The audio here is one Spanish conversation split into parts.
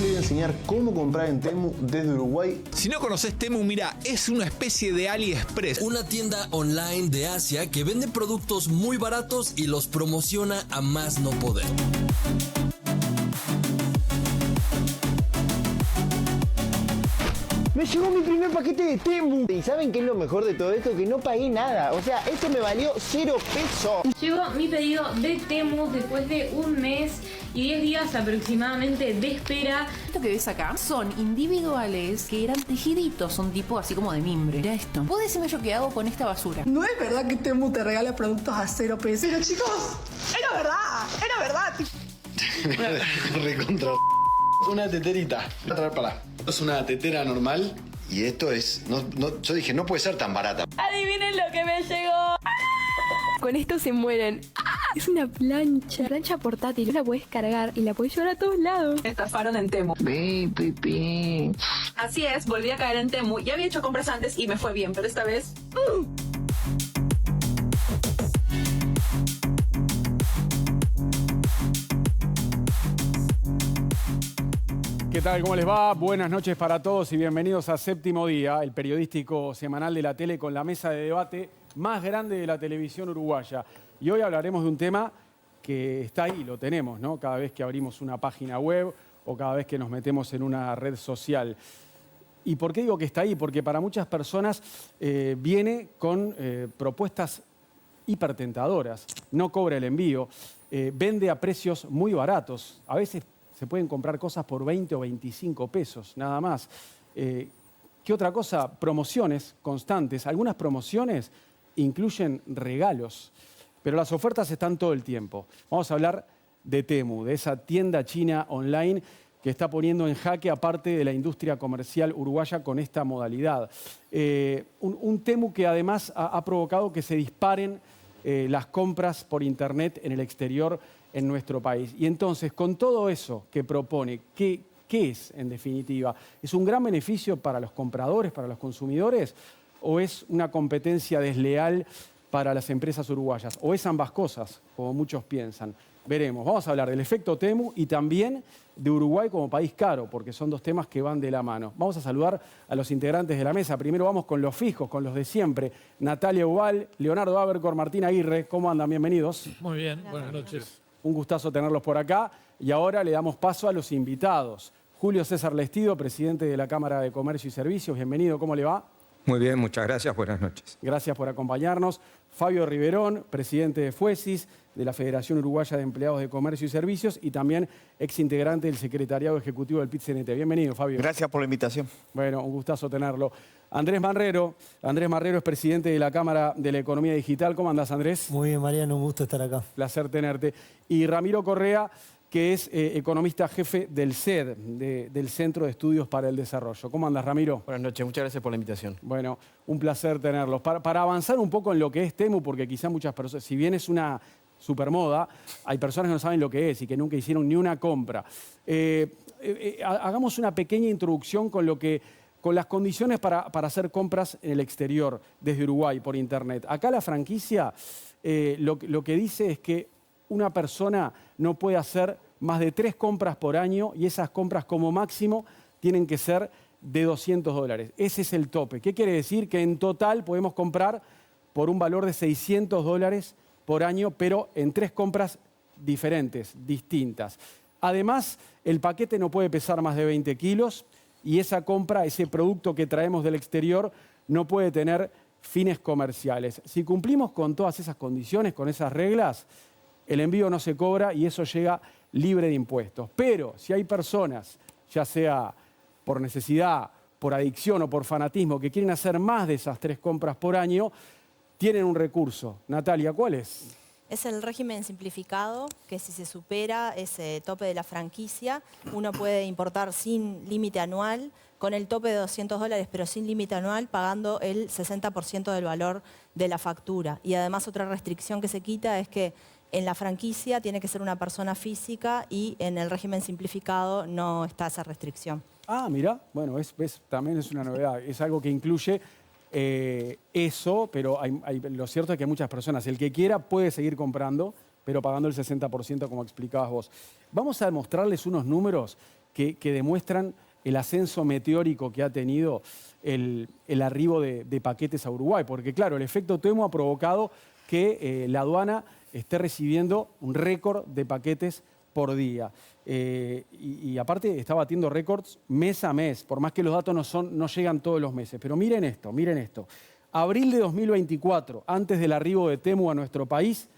voy a enseñar cómo comprar en Temu desde Uruguay. Si no conoces Temu, mira, es una especie de AliExpress. Una tienda online de Asia que vende productos muy baratos y los promociona a más no poder. Me llegó mi primer paquete de Temu. ¿Y saben qué es lo mejor de todo esto? Que no pagué nada. O sea, esto me valió 0 pesos. Llegó mi pedido de Temu después de un mes y 10 días aproximadamente de espera. Esto que ves acá son individuales que eran tejiditos, son tipo así como de mimbre. Mira esto. ¿Puedo decirme yo qué hago con esta basura? No es verdad que Temu te regala productos a 0 pesos. Pero chicos, era verdad. Recontra. Una teterita. Es una tetera normal. Y esto es. Yo dije, no puede ser tan barata. Adivinen lo que me llegó. Con esto se mueren. Es una plancha portátil. La puedes cargar y la puedes llevar a todos lados. Estafaron en Temu. Así es, volví a caer en Temu. Ya había hecho compras antes y me fue bien, pero esta vez... ¿Qué tal? ¿Cómo les va? Buenas noches para todos y bienvenidos a Séptimo Día, el periodístico semanal de la tele con la mesa de debate más grande de la televisión uruguaya. Y hoy hablaremos de un tema que está ahí, lo tenemos, ¿no? Cada vez que abrimos una página web o cada vez que nos metemos en una red social. ¿Y por qué digo que está ahí? Porque para muchas personas viene con propuestas hipertentadoras, no cobra el envío, vende a precios muy baratos, a veces se pueden comprar cosas por 20 o 25 pesos, nada más. ¿Qué otra cosa? Promociones constantes. Algunas promociones incluyen regalos, pero las ofertas están todo el tiempo. Vamos a hablar de Temu, de esa tienda china online que está poniendo en jaque a parte de la industria comercial uruguaya con esta modalidad. Un Temu que además ha provocado que se disparen las compras por internet en el exterior en nuestro país. Y entonces, con todo eso que propone, ¿qué es en definitiva? ¿Es un gran beneficio para los compradores, para los consumidores? ¿O es una competencia desleal para las empresas uruguayas? ¿O es ambas cosas, como muchos piensan? Veremos. Vamos a hablar del efecto Temu y también de Uruguay como país caro, porque son dos temas que van de la mano. Vamos a saludar a los integrantes de la mesa. Primero vamos con los fijos, con los de siempre. Natalia Ubal, Leonardo Abercor, Martín Aguirre. ¿Cómo andan? Bienvenidos. Muy bien, buenas noches. Un gustazo tenerlos por acá. Y ahora le damos paso a los invitados. Julio César Lestido, presidente de la Cámara de Comercio y Servicios. Bienvenido, ¿cómo le va? Muy bien, muchas gracias, buenas noches. Gracias por acompañarnos. Fabio Riverón, presidente de FUESIS, de la Federación Uruguaya de Empleados de Comercio y Servicios y también exintegrante del Secretariado Ejecutivo del PIT-CNT. Bienvenido, Fabio. Gracias por la invitación. Bueno, un gustazo tenerlo. Andrés Marrero es presidente de la Cámara de la Economía Digital. ¿Cómo andás, Andrés? Muy bien, Mariano, un gusto estar acá. Placer tenerte. Y Ramiro Correa, que es economista jefe del CED, del Centro de Estudios para el Desarrollo. ¿Cómo andas, Ramiro? Buenas noches, muchas gracias por la invitación. Bueno, un placer tenerlos. Para avanzar un poco en lo que es Temu, porque quizá muchas personas, si bien es una supermoda, hay personas que no saben lo que es y que nunca hicieron ni una compra. Hagamos una pequeña introducción con las condiciones para hacer compras en el exterior, desde Uruguay, por internet. Acá la franquicia lo que dice es que una persona no puede hacer más de 3 compras por año y esas compras como máximo tienen que ser de $200. Ese es el tope. ¿Qué quiere decir? Que en total podemos comprar por un valor de $600 por año, pero en 3 compras diferentes, distintas. Además, el paquete no puede pesar más de 20 kilos y esa compra, ese producto que traemos del exterior, no puede tener fines comerciales. Si cumplimos con todas esas condiciones, con esas reglas, el envío no se cobra y eso llega libre de impuestos. Pero si hay personas, ya sea por necesidad, por adicción o por fanatismo, que quieren hacer más de esas 3 compras por año, tienen un recurso. Natalia, ¿cuál es? Es el régimen simplificado, que si se supera ese tope de la franquicia, uno puede importar sin límite anual, con el tope de $200, pero sin límite anual, pagando el 60% del valor de la factura. Y además otra restricción que se quita es que en la franquicia tiene que ser una persona física y en el régimen simplificado no está esa restricción. Ah, mira, bueno, también es una novedad. Es algo que incluye eso, pero lo cierto es que muchas personas, el que quiera puede seguir comprando, pero pagando el 60% como explicabas vos. Vamos a mostrarles unos números que demuestran el ascenso meteórico que ha tenido el arribo de paquetes a Uruguay. Porque claro, el efecto Temu ha provocado que la aduana esté recibiendo un récord de paquetes por día. Y aparte está batiendo récords mes a mes, por más que los datos no llegan todos los meses. Pero miren esto, miren esto. Abril de 2024, antes del arribo de Temu a nuestro país,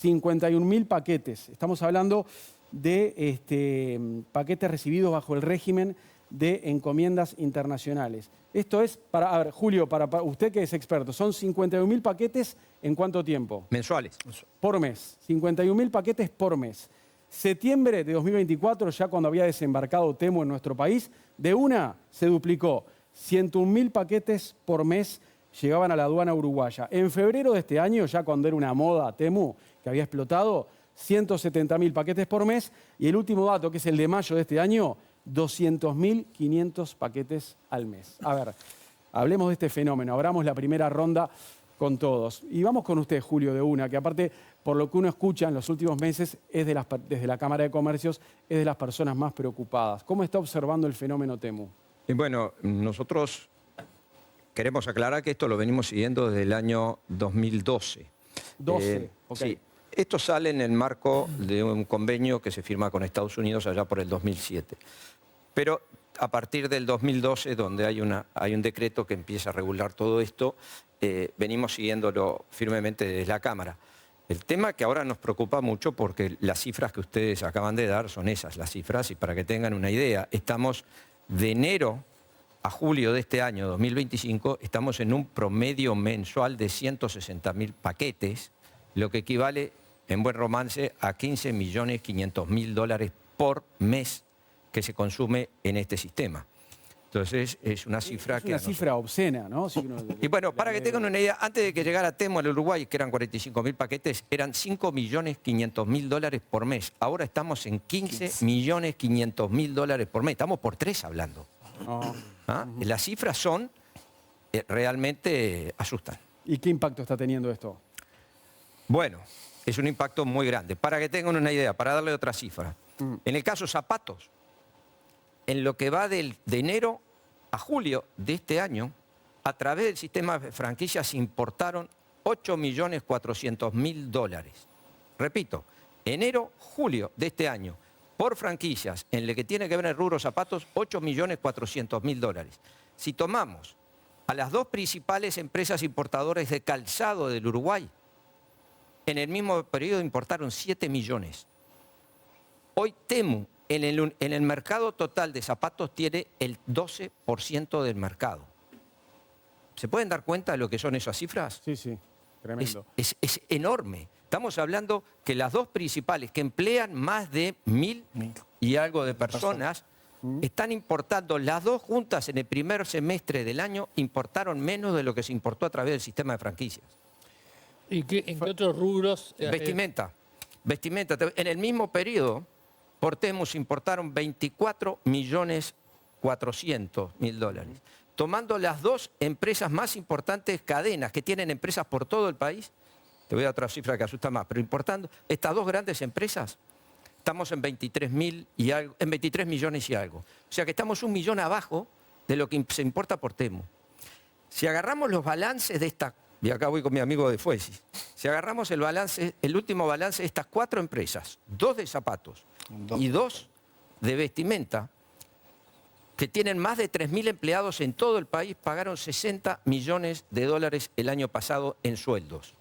51.000 paquetes. Estamos hablando de paquetes recibidos bajo el régimen de encomiendas internacionales. Esto es, a ver, Julio, para usted que es experto, son 51.000 paquetes ¿en cuánto tiempo? Mensuales. Por mes. 51.000 paquetes por mes. Septiembre de 2024, ya cuando había desembarcado Temu en nuestro país, de una se duplicó. 101.000 paquetes por mes llegaban a la aduana uruguaya. En febrero de este año, ya cuando era una moda Temu que había explotado, 170.000 paquetes por mes. Y el último dato, que es el de mayo de este año, 200.500 paquetes al mes. A ver, hablemos de este fenómeno, abramos la primera ronda con todos. Y vamos con usted, Julio, de una, que aparte, por lo que uno escucha en los últimos meses, es desde la Cámara de Comercios, es de las personas más preocupadas. ¿Cómo está observando el fenómeno Temu? Y bueno, nosotros queremos aclarar que esto lo venimos siguiendo desde el año 2012. 12, ok. Sí. Esto sale en el marco de un convenio que se firma con Estados Unidos allá por el 2007. Pero a partir del 2012, donde hay un decreto que empieza a regular todo esto, venimos siguiéndolo firmemente desde la Cámara. El tema que ahora nos preocupa mucho, porque las cifras que ustedes acaban de dar son esas, las cifras, y para que tengan una idea, estamos de enero a julio de este año, 2025, estamos en un promedio mensual de 160.000 paquetes, lo que equivale, en buen romance, a $15.500.000 por mes que se consume en este sistema. Entonces, es una cifra que... Es una cifra obscena, ¿no? Y bueno, para que tengan una idea, antes de que llegara Temu al Uruguay, que eran 45.000 paquetes, eran $5.500.000 por mes. Ahora estamos en $15.500.000 por mes. Estamos por 3 hablando. ¿Ah? Las cifras son realmente asustan. ¿Y qué impacto está teniendo esto? Bueno, es un impacto muy grande. Para que tengan una idea, para darle otra cifra. En el caso zapatos, en lo que va de enero a julio de este año, a través del sistema de franquicias se importaron $8.400.000. Repito, enero-julio de este año, por franquicias, en lo que tiene que ver el rubro zapatos, $8.400.000. Si tomamos a las 2 principales empresas importadoras de calzado del Uruguay, en el mismo periodo importaron 7 millones. Hoy Temu, en el mercado total de zapatos, tiene el 12% del mercado. ¿Se pueden dar cuenta de lo que son esas cifras? Sí, sí, tremendo. Es enorme. Estamos hablando que las 2 principales, que emplean más de 1.000 y algo de personas, están importando, las 2 juntas en el primer semestre del año, importaron menos de lo que se importó a través del sistema de franquicias. ¿Y en qué otros rubros? Vestimenta. Vestimenta. En el mismo periodo, por Temu se importaron $24.400.000. Tomando las 2 empresas más importantes, cadenas, que tienen empresas por todo el país, te voy a dar otra cifra que asusta más, pero importando estas 2 grandes empresas, estamos en 23 millones y algo. O sea que estamos 1 millón abajo de lo que se importa por Temu. Si agarramos los balances de esta, y acá voy con mi amigo de Fuesis, si agarramos el último balance de estas 4 empresas, 2 de zapatos y 2 de vestimenta, que tienen más de 3.000 empleados en todo el país, pagaron $60 millones el año pasado en sueldos.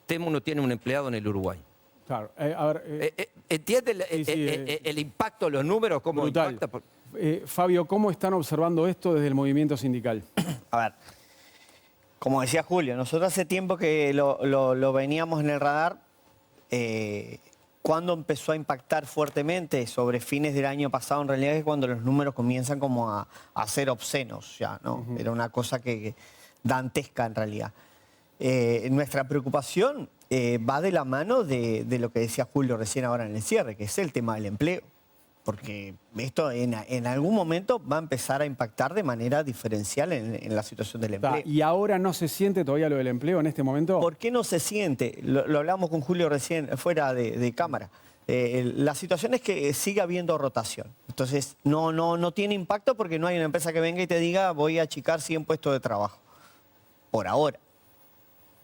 Temu no tiene un empleado en el Uruguay. Claro, a ver... ¿Entiende el impacto, los números, cómo brutal. impacta? Fabio, ¿cómo están observando esto desde el movimiento sindical? A ver, como decía Julio, nosotros hace tiempo que lo veníamos en el radar. Cuando empezó a impactar fuertemente, sobre fines del año pasado, en realidad es cuando los números comienzan como a ser obscenos ya, ¿no? Era una cosa que dantesca en realidad. Nuestra preocupación va de la mano de lo que decía Julio recién ahora en el cierre, que es el tema del empleo. Porque esto en algún momento va a empezar a impactar de manera diferencial en la situación del empleo. ¿Y ahora no se siente todavía lo del empleo en este momento? ¿Por qué no se siente? Lo hablamos con Julio recién fuera de cámara. La situación es que sigue habiendo rotación. Entonces, no tiene impacto porque no hay una empresa que venga y te diga voy a achicar 100 puestos de trabajo. Por ahora.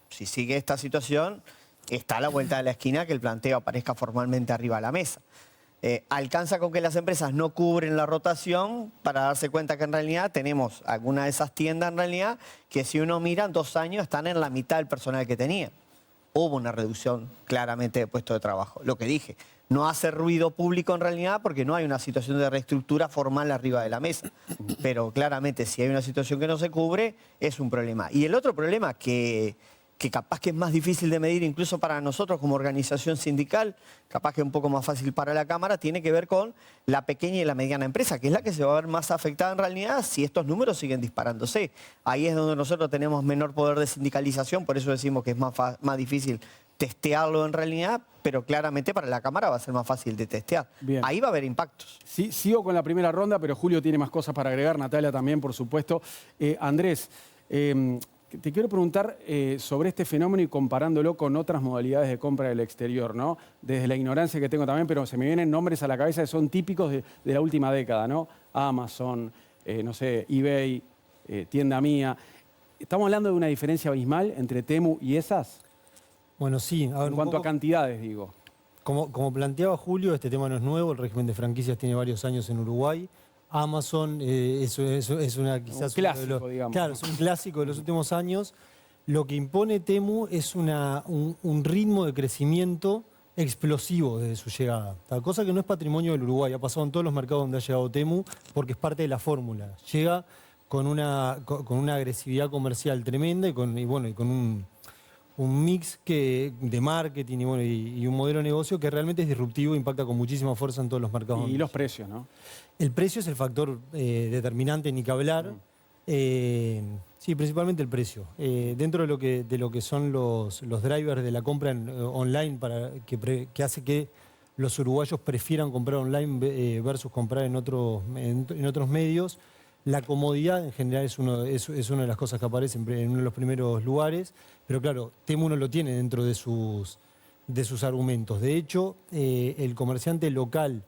Si sigue esta situación, está a la vuelta de la esquina que el planteo aparezca formalmente arriba de la mesa. Alcanza con que las empresas no cubren la rotación para darse cuenta que en realidad tenemos algunas de esas tiendas en realidad que si uno mira en 2 años están en la mitad del personal que tenían. Hubo una reducción claramente de puestos de trabajo. Lo que dije, no hace ruido público en realidad porque no hay una situación de reestructura formal arriba de la mesa. Pero claramente si hay una situación que no se cubre, es un problema. Y el otro problema que capaz que es más difícil de medir incluso para nosotros como organización sindical, capaz que es un poco más fácil para la Cámara, tiene que ver con la pequeña y la mediana empresa, que es la que se va a ver más afectada en realidad si estos números siguen disparándose. Ahí es donde nosotros tenemos menor poder de sindicalización, por eso decimos que es más difícil testearlo en realidad, pero claramente para la Cámara va a ser más fácil de testear. Bien. Ahí va a haber impactos. Sí, sigo con la primera ronda, pero Julio tiene más cosas para agregar, Natalia también, por supuesto. Andrés, te quiero preguntar sobre este fenómeno y comparándolo con otras modalidades de compra del exterior, ¿no? Desde la ignorancia que tengo también, pero se me vienen nombres a la cabeza que son típicos de la última década, ¿no? Amazon, no sé, eBay, Tienda Mía. ¿Estamos hablando de una diferencia abismal entre Temu y esas? Bueno, sí. A ver, en cuanto a cantidades, digo. Como planteaba Julio, este tema no es nuevo, el régimen de franquicias tiene varios años en Uruguay. Amazon es una quizás un clásico, digamos. Claro, es un clásico de los últimos años. Lo que impone Temu es un ritmo de crecimiento explosivo desde su llegada. Tal cosa que no es patrimonio del Uruguay, ha pasado en todos los mercados donde ha llegado Temu porque es parte de la fórmula. Llega con una agresividad comercial tremenda y con un mix de marketing y un modelo de negocio que realmente es disruptivo e impacta con muchísima fuerza en todos los mercados. Y los precios, ¿no? El precio es el factor determinante, ni que hablar. Sí, principalmente el precio. Dentro de lo que son los drivers de la compra online que hace que los uruguayos prefieran comprar online versus comprar en otros medios, la comodidad en general es una de las cosas que aparece en uno de los primeros lugares, pero claro, Temu no lo tiene dentro de sus argumentos. De hecho, el comerciante local,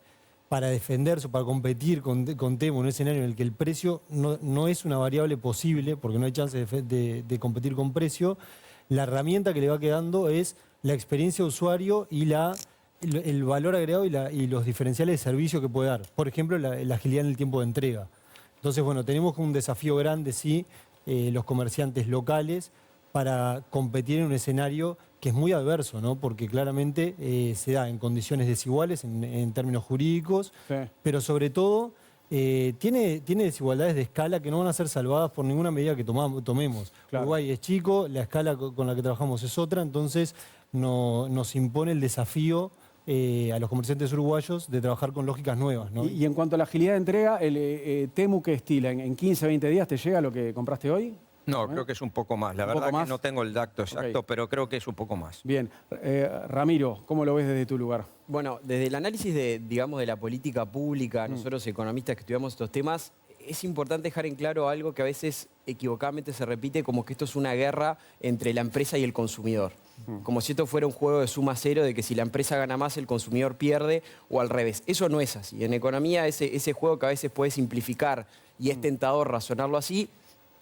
para defenderse, para competir con Temu en un escenario en el que el precio no es una variable posible, porque no hay chance de competir con precio, la herramienta que le va quedando es la experiencia de usuario y el valor agregado y los diferenciales de servicio que puede dar. Por ejemplo, la agilidad en el tiempo de entrega. Entonces, bueno, tenemos un desafío grande, sí, los comerciantes locales, para competir en un escenario que es muy adverso, ¿no? Porque claramente se da en condiciones desiguales en términos jurídicos, sí, pero sobre todo tiene desigualdades de escala que no van a ser salvadas por ninguna medida que tomemos. Claro. Uruguay es chico, la escala con la que trabajamos es otra, entonces nos impone el desafío a los comerciantes uruguayos de trabajar con lógicas nuevas, ¿no? Y en cuanto a la agilidad de entrega, el Temu, ¿qué estila? ¿En 15, 20 días te llega lo que compraste hoy? No, creo que es un poco más. La verdad que no tengo el dato exacto, pero creo que es un poco más. Bien. Ramiro, ¿cómo lo ves desde tu lugar? Bueno, desde el análisis de la política pública, nosotros economistas que estudiamos estos temas, es importante dejar en claro algo que a veces equivocadamente se repite, como que esto es una guerra entre la empresa y el consumidor. Como si esto fuera un juego de suma cero, de que si la empresa gana más, el consumidor pierde, o al revés. Eso no es así. En economía, ese juego que a veces puede simplificar y es tentador razonarlo así,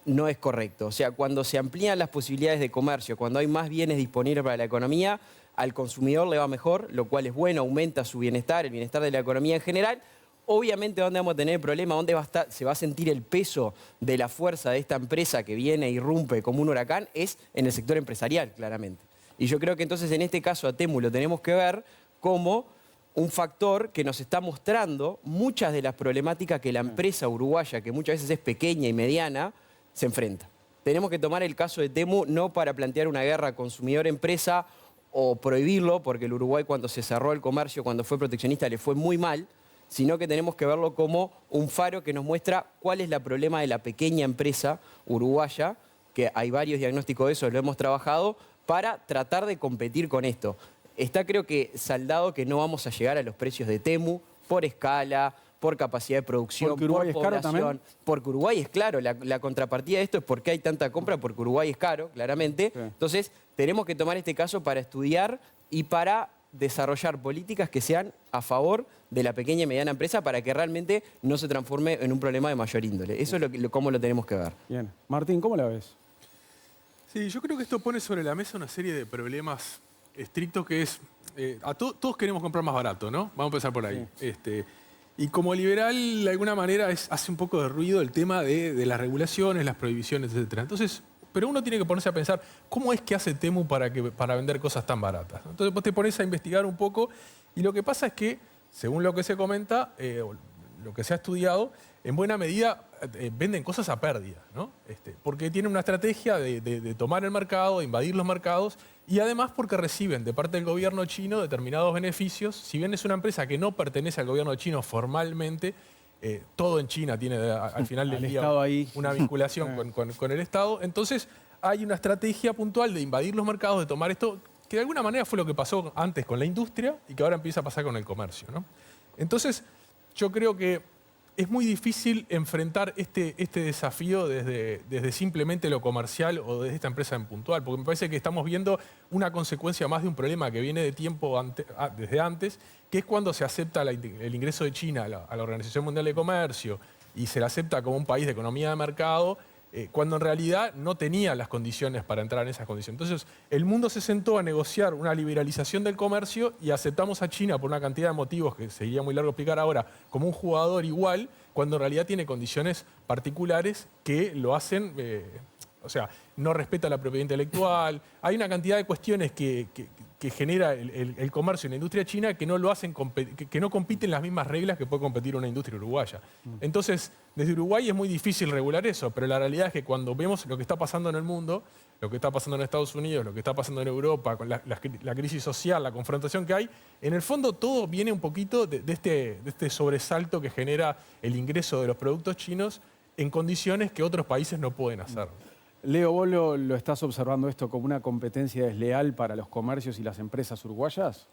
no es correcto. O sea, cuando se amplían las posibilidades de comercio, cuando hay más bienes disponibles para la economía, al consumidor le va mejor, lo cual es bueno, aumenta su bienestar, el bienestar de la economía en general. Obviamente, ¿dónde vamos a tener el problema? ¿Dónde se va a sentir el peso de la fuerza de esta empresa que viene e irrumpe como un huracán? Es en el sector empresarial, claramente. Y yo creo que entonces en este caso a Temu lo tenemos que ver como un factor que nos está mostrando muchas de las problemáticas que la empresa uruguaya, que muchas veces es pequeña y mediana, se enfrenta. Tenemos que tomar el caso de Temu no para plantear una guerra consumidor-empresa o prohibirlo, porque el Uruguay cuando se cerró el comercio, cuando fue proteccionista, le fue muy mal, sino que tenemos que verlo como un faro que nos muestra cuál es el problema de la pequeña empresa uruguaya, que hay varios diagnósticos de eso, lo hemos trabajado, para tratar de competir con esto. Está creo que saldado que no vamos a llegar a los precios de Temu por escala, por capacidad de producción, porque Uruguay por es población. Caro también. Porque Uruguay es claro, la contrapartida de esto es porque hay tanta compra, porque Uruguay es caro, claramente. Sí. Entonces, tenemos que tomar este caso para estudiar y para desarrollar políticas que sean a favor de la pequeña y mediana empresa para que realmente no se transforme en un problema de mayor índole. Eso es cómo lo tenemos que ver. Bien. Martín, ¿cómo la ves? Sí, yo creo que esto pone sobre la mesa una serie de problemas estrictos que es... todos queremos comprar más barato, ¿no? Vamos a empezar por ahí. Sí. Y como liberal, de alguna manera, hace un poco de ruido el tema de las regulaciones, las prohibiciones, etc. Entonces, pero uno tiene que ponerse a pensar, ¿cómo es que hace Temu para vender cosas tan baratas? Entonces vos te pones a investigar un poco y lo que pasa es que, según lo que se comenta, lo que se ha estudiado, en buena medida venden cosas a pérdida, ¿no? Porque tienen una estrategia de tomar el mercado, de invadir los mercados y además porque reciben de parte del gobierno chino determinados beneficios. Si bien es una empresa que no pertenece al gobierno chino formalmente, todo en China tiene al final del día una vinculación con el Estado. Entonces hay una estrategia puntual de invadir los mercados, de tomar esto, que de alguna manera fue lo que pasó antes con la industria y que ahora empieza a pasar con el comercio, ¿no? Entonces yo creo que es muy difícil enfrentar este desafío desde simplemente lo comercial o desde esta empresa en puntual, porque me parece que estamos viendo una consecuencia más de un problema que viene de tiempo desde antes, que es cuando se acepta el ingreso de China a la Organización Mundial de Comercio y se la acepta como un país de economía de mercado, cuando en realidad no tenía las condiciones para entrar en esas condiciones. Entonces, el mundo se sentó a negociar una liberalización del comercio y aceptamos a China por una cantidad de motivos que sería muy largo explicar ahora, como un jugador igual, cuando en realidad tiene condiciones particulares que lo hacen, o sea, no respeta la propiedad intelectual. Hay una cantidad de cuestiones que genera el comercio en la industria china que no lo hacen, que no compiten las mismas reglas que puede competir una industria uruguaya. Entonces, desde Uruguay es muy difícil regular eso, pero la realidad es que cuando vemos lo que está pasando en el mundo, lo que está pasando en Estados Unidos, lo que está pasando en Europa, con la crisis social, la confrontación que hay, en el fondo todo viene un poquito de este sobresalto que genera el ingreso de los productos chinos en condiciones que otros países no pueden hacer. Leo, ¿vos lo estás observando esto como una competencia desleal para los comercios y las empresas uruguayas?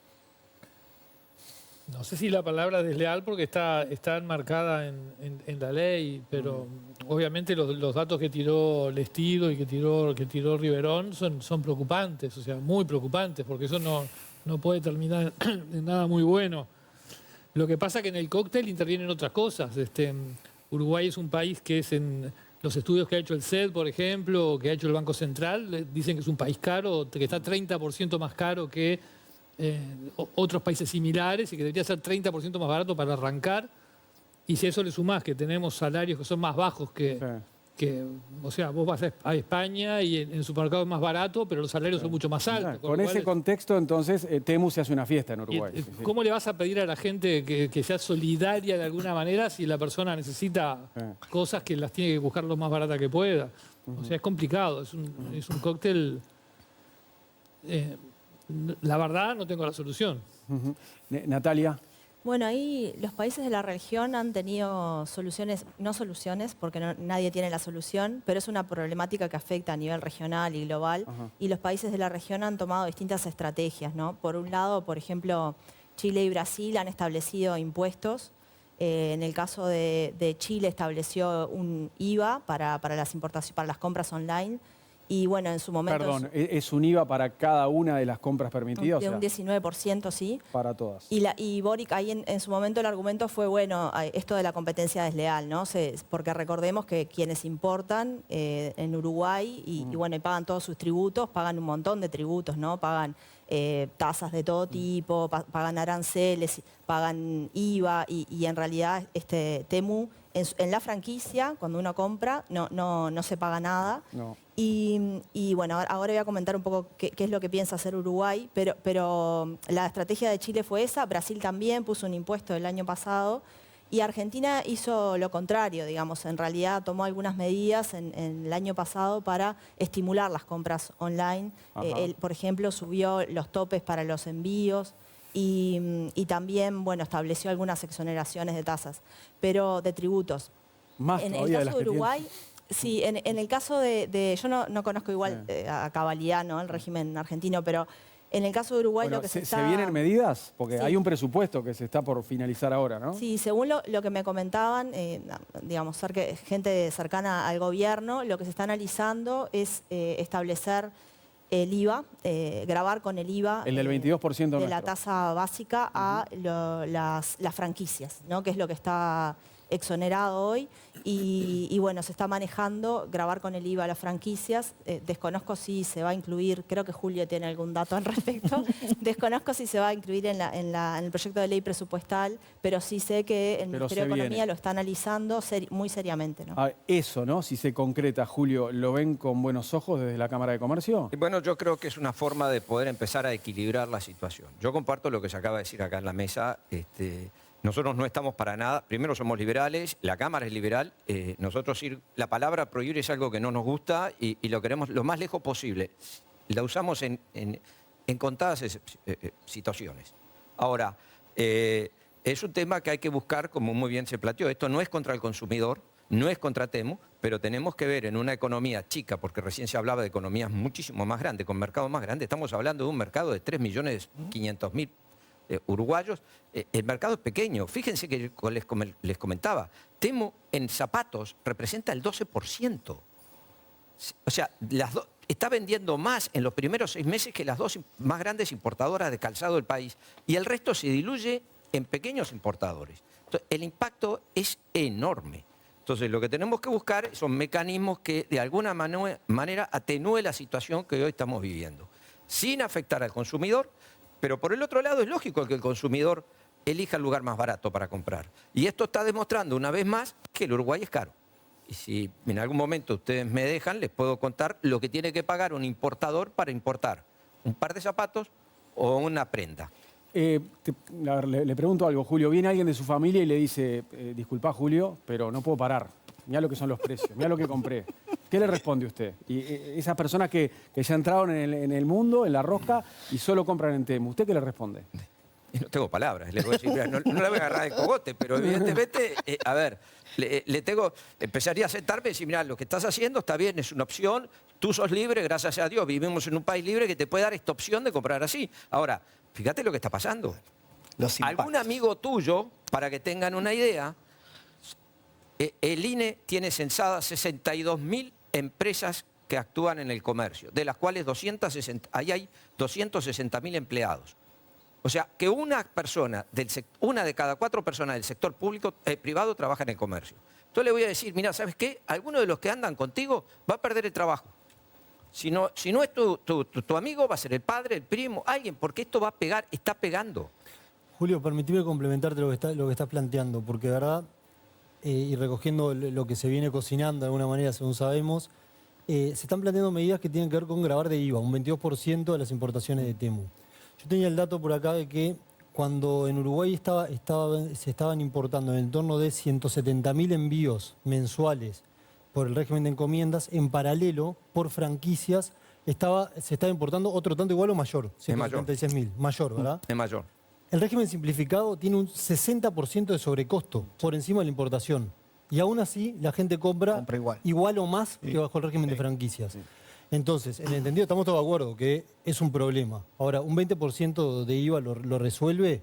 No sé si la palabra desleal porque está enmarcada en la ley, pero obviamente los datos que tiró Lestido y que tiró Riverón son preocupantes, o sea, muy preocupantes, porque eso no puede terminar en nada muy bueno. Lo que pasa es que en el cóctel intervienen otras cosas. Uruguay es un país que es en... Los estudios que ha hecho el CED, por ejemplo, o que ha hecho el Banco Central, dicen que es un país caro, que está 30% más caro que otros países similares y que debería ser 30% más barato para arrancar. Y si a eso le sumás que tenemos salarios que son más bajos o sea, vos vas a España y en el supermercado es más barato, pero los salarios son mucho más altos. Con ese contexto, entonces, Temu se hace una fiesta en Uruguay. ¿Cómo le vas a pedir a la gente que sea solidaria de alguna manera si la persona necesita cosas que las tiene que buscar lo más barata que pueda? O sea, es complicado, es un cóctel... la verdad, no tengo la solución. Natalia. Bueno, ahí los países de la región han tenido soluciones, no soluciones, porque nadie tiene la solución, pero es una problemática que afecta a nivel regional y global. Y los países de la región han tomado distintas estrategias, ¿no? Por un lado, por ejemplo, Chile y Brasil han establecido impuestos. En el caso de Chile estableció un IVA para las importaciones, para las compras online. Y bueno, en su momento... Perdón, ¿es un IVA para cada una de las compras permitidas? De un 19%, sí. Para todas. Y Boric, ahí en su momento el argumento fue, bueno, esto de la competencia desleal, ¿no? Porque recordemos que quienes importan en Uruguay y bueno, y pagan todos sus tributos, pagan un montón de tributos, ¿no? Pagan tasas de todo tipo, pagan aranceles, pagan IVA y en realidad Temu, en la franquicia, cuando uno compra, no se paga nada. No. Y bueno, ahora voy a comentar un poco qué es lo que piensa hacer Uruguay, pero la estrategia de Chile fue esa, Brasil también puso un impuesto el año pasado y Argentina hizo lo contrario, digamos, en realidad tomó algunas medidas en el año pasado para estimular las compras online. Por ejemplo, subió los topes para los envíos y también, bueno, estableció algunas exoneraciones de tasas, pero de tributos. Más en el caso de Uruguay... Sí, en el caso yo no conozco igual a cabalidad, ¿no? El régimen argentino, pero en el caso de Uruguay lo que se está... ¿Se vienen medidas? Porque hay un presupuesto que se está por finalizar ahora, ¿no? Sí, según lo que me comentaban, digamos, gente cercana al gobierno, lo que se está analizando es establecer el IVA, grabar con el IVA El del 22% de nuestro. la tasa básica a las franquicias, ¿no? Que es lo que está exonerado hoy y bueno, se está manejando grabar con el IVA a las franquicias. Desconozco si se va a incluir, creo que Julio tiene algún dato al respecto, desconozco si se va a incluir en el proyecto de ley presupuestal, pero sí sé que el Ministerio de Economía lo está analizando muy seriamente, ¿no? Eso, ¿no? Si se concreta, Julio, ¿lo ven con buenos ojos desde la Cámara de Comercio? Bueno, yo creo que es una forma de poder empezar a equilibrar la situación. Yo comparto lo que se acaba de decir acá en la mesa. Nosotros no estamos para nada, primero somos liberales, la Cámara es liberal, nosotros la palabra prohibir es algo que no nos gusta y lo queremos lo más lejos posible. La usamos en contadas situaciones. Ahora, es un tema que hay que buscar, como muy bien se planteó, esto no es contra el consumidor, no es contra Temu, pero tenemos que ver en una economía chica, porque recién se hablaba de economías muchísimo más grandes, con mercados más grandes, estamos hablando de un mercado de 3.500.000 uruguayos, el mercado es pequeño. Fíjense que les comentaba, Temu en zapatos representa el 12%. O sea, está vendiendo más en los primeros 6 meses que las 2 más grandes importadoras de calzado del país. Y el resto se diluye en pequeños importadores. Entonces, el impacto es enorme. Entonces, lo que tenemos que buscar son mecanismos que de alguna manera atenúe la situación que hoy estamos viviendo, sin afectar al consumidor. Pero por el otro lado es lógico que el consumidor elija el lugar más barato para comprar. Y esto está demostrando una vez más que el Uruguay es caro. Y si en algún momento ustedes me dejan, les puedo contar lo que tiene que pagar un importador para importar un par de zapatos o una prenda. Le pregunto algo, Julio. Viene alguien de su familia y le dice, disculpa, Julio, pero no puedo parar. Mirá lo que son los precios, mirá lo que compré. ¿Qué le responde usted? Y esas personas que ya entraron en el mundo, en la rosca, y solo compran en Temu, ¿usted qué le responde? Y no tengo palabras, le voy a decir, mira, no le voy a agarrar el cogote, pero evidentemente, a ver, empezaría a sentarme y decir, mira, lo que estás haciendo está bien, es una opción, tú sos libre, gracias a Dios, vivimos en un país libre que te puede dar esta opción de comprar así. Ahora, fíjate lo que está pasando. Algún amigo tuyo, para que tengan una idea, el INE tiene censadas 62.000 empresas que actúan en el comercio, de las cuales ahí hay 260.000 empleados. O sea, que una de cada 4 personas del sector privado trabaja en el comercio. Entonces le voy a decir, mira, ¿sabes qué? Alguno de los que andan contigo va a perder el trabajo. Si no es tu amigo, va a ser el padre, el primo, alguien, porque esto va a pegar, está pegando. Julio, permitime complementarte lo que estás planteando, porque de verdad, y recogiendo lo que se viene cocinando de alguna manera, según sabemos, se están planteando medidas que tienen que ver con gravar de IVA, un 22% de las importaciones de Temu. Yo tenía el dato por acá de que cuando en Uruguay se estaban importando en el torno de 170.000 envíos mensuales por el régimen de encomiendas, en paralelo, por franquicias, se estaba importando otro tanto igual o mayor, 176.000, mayor, ¿verdad? Es mayor. El régimen simplificado tiene un 60% de sobrecosto por encima de la importación. Y aún así la gente compra igual o más que bajo el régimen de franquicias. Sí. Entonces, en el entendido estamos todos de acuerdo que es un problema. Ahora, un 20% de IVA lo resuelve.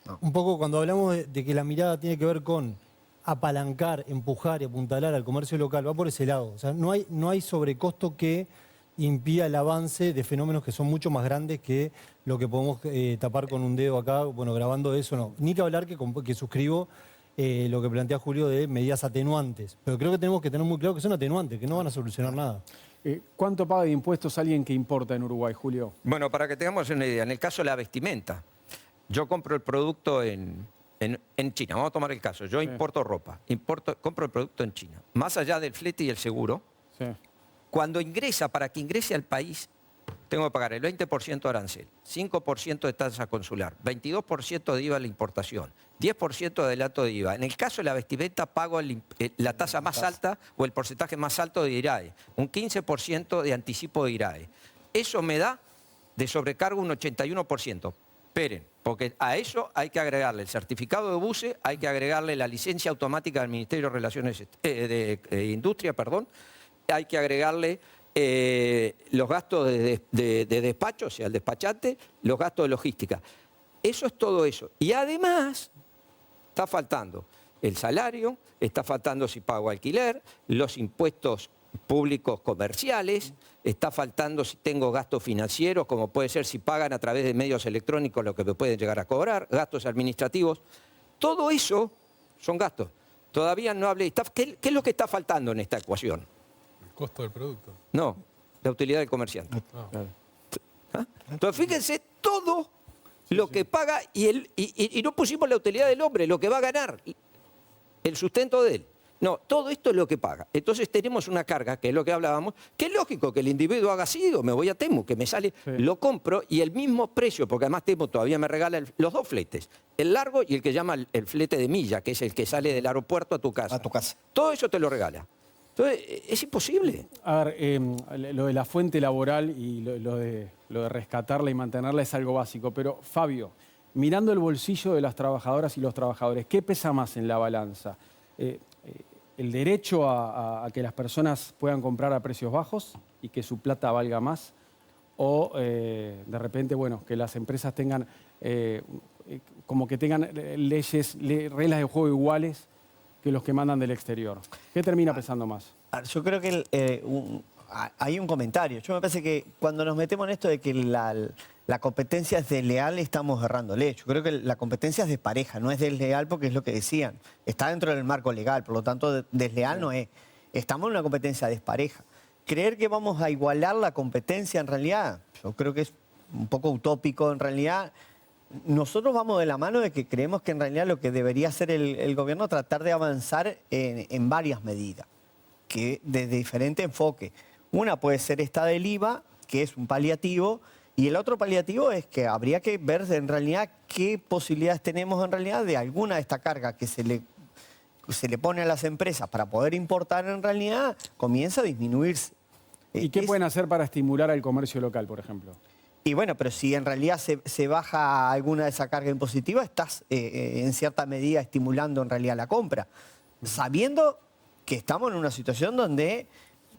No. Un poco cuando hablamos de que la mirada tiene que ver con apalancar, empujar y apuntalar al comercio local, va por ese lado. O sea, no hay sobrecosto que impida el avance de fenómenos que son mucho más grandes que lo que podemos tapar con un dedo acá, bueno, grabando eso, no. Ni que hablar que suscribo lo que plantea Julio de medidas atenuantes. Pero creo que tenemos que tener muy claro que son atenuantes, que no van a solucionar nada. ¿Cuánto paga de impuestos alguien que importa en Uruguay, Julio? Bueno, para que tengamos una idea, en el caso de la vestimenta, yo compro el producto en China, vamos a tomar el caso, yo importo ropa, compro el producto en China, más allá del flete y el seguro, cuando para que ingrese al país, tengo que pagar el 20% de arancel, 5% de tasa consular, 22% de IVA a la importación, 10% de adelanto de IVA. En el caso de la vestimenta pago la tasa más alta o el porcentaje más alto de IRAE, un 15% de anticipo de IRAE. Eso me da de sobrecargo un 81%. Esperen, porque a eso hay que agregarle el certificado de buce, hay que agregarle la licencia automática del Ministerio de Relaciones de Industria, hay que agregarle los gastos de despacho, o sea, el despachante, los gastos de logística. Eso es todo eso. Y además está faltando el salario, está faltando si pago alquiler, los impuestos públicos comerciales, está faltando si tengo gastos financieros, como puede ser si pagan a través de medios electrónicos lo que me pueden llegar a cobrar, gastos administrativos. Todo eso son gastos. Todavía no hablé. ¿Qué es lo que está faltando en esta ecuación? El costo del producto. No, la utilidad del comerciante. ¿Ah? Entonces, fíjense todo lo que paga y no pusimos la utilidad del hombre, lo que va a ganar, el sustento de él. No, todo esto es lo que paga. Entonces tenemos una carga, que es lo que hablábamos, que es lógico que el individuo haga así, digo, me voy a Temu, que me sale, lo compro y el mismo precio, porque además Temu todavía me regala los dos fletes, el largo y el que llama el flete de milla, que es el que sale del aeropuerto a tu casa. A tu casa. Todo eso te lo regala. Entonces, es imposible. A ver, lo de la fuente laboral y lo de rescatarla y mantenerla es algo básico, pero Fabio, mirando el bolsillo de las trabajadoras y los trabajadores, ¿qué pesa más en la balanza? ¿El derecho a que las personas puedan comprar a precios bajos y que su plata valga más? ¿O de repente, bueno, que las empresas tengan, como que tengan leyes, reglas de juego iguales que los que mandan del exterior? ¿Qué termina pesando más? Yo creo que hay un comentario. Yo me parece que cuando nos metemos en esto de que la competencia es desleal, estamos errándole. Yo creo que la competencia es despareja, no es desleal porque es lo que decían. Está dentro del marco legal, por lo tanto, desleal no es. Estamos en una competencia despareja. Creer que vamos a igualar la competencia en realidad, yo creo que es un poco utópico en realidad. Nosotros vamos de la mano de que creemos que en realidad lo que debería hacer el gobierno es tratar de avanzar en varias medidas, que desde diferente enfoque. Una puede ser esta del IVA, que es un paliativo, y el otro paliativo es que habría que ver en realidad qué posibilidades tenemos en realidad de alguna de esta carga que se le pone a las empresas para poder importar en realidad comienza a disminuirse. ¿Y qué pueden hacer para estimular al comercio local, por ejemplo? Y bueno, pero si en realidad se baja alguna de esa carga impositiva, estás en cierta medida estimulando en realidad la compra, sabiendo que estamos en una situación donde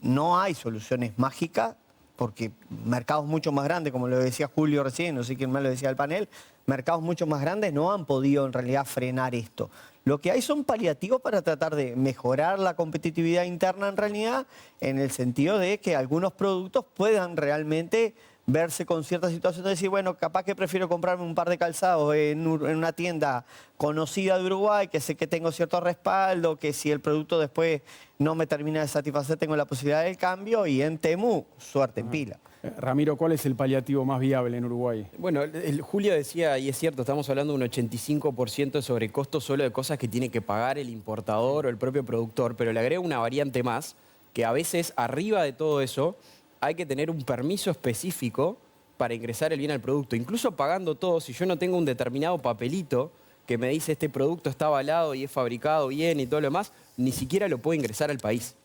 no hay soluciones mágicas, porque mercados mucho más grandes, como lo decía Julio recién, no sé quién más lo decía del panel, mercados mucho más grandes no han podido en realidad frenar esto. Lo que hay son paliativos para tratar de mejorar la competitividad interna en realidad, en el sentido de que algunos productos puedan realmente verse con cierta situación de decir, bueno, capaz que prefiero comprarme un par de calzados en una tienda conocida de Uruguay, que sé que tengo cierto respaldo, que si el producto después no me termina de satisfacer, tengo la posibilidad del cambio, y en Temu, suerte en pila. Ramiro, ¿cuál es el paliativo más viable en Uruguay? Bueno, Julio decía, y es cierto, estamos hablando de un 85% de sobrecosto solo de cosas que tiene que pagar el importador o el propio productor, pero le agrego una variante más, que a veces arriba de todo eso hay que tener un permiso específico para ingresar el bien al producto. Incluso pagando todo, si yo no tengo un determinado papelito que me dice este producto está avalado y es fabricado bien y todo lo demás, ni siquiera lo puedo ingresar al país.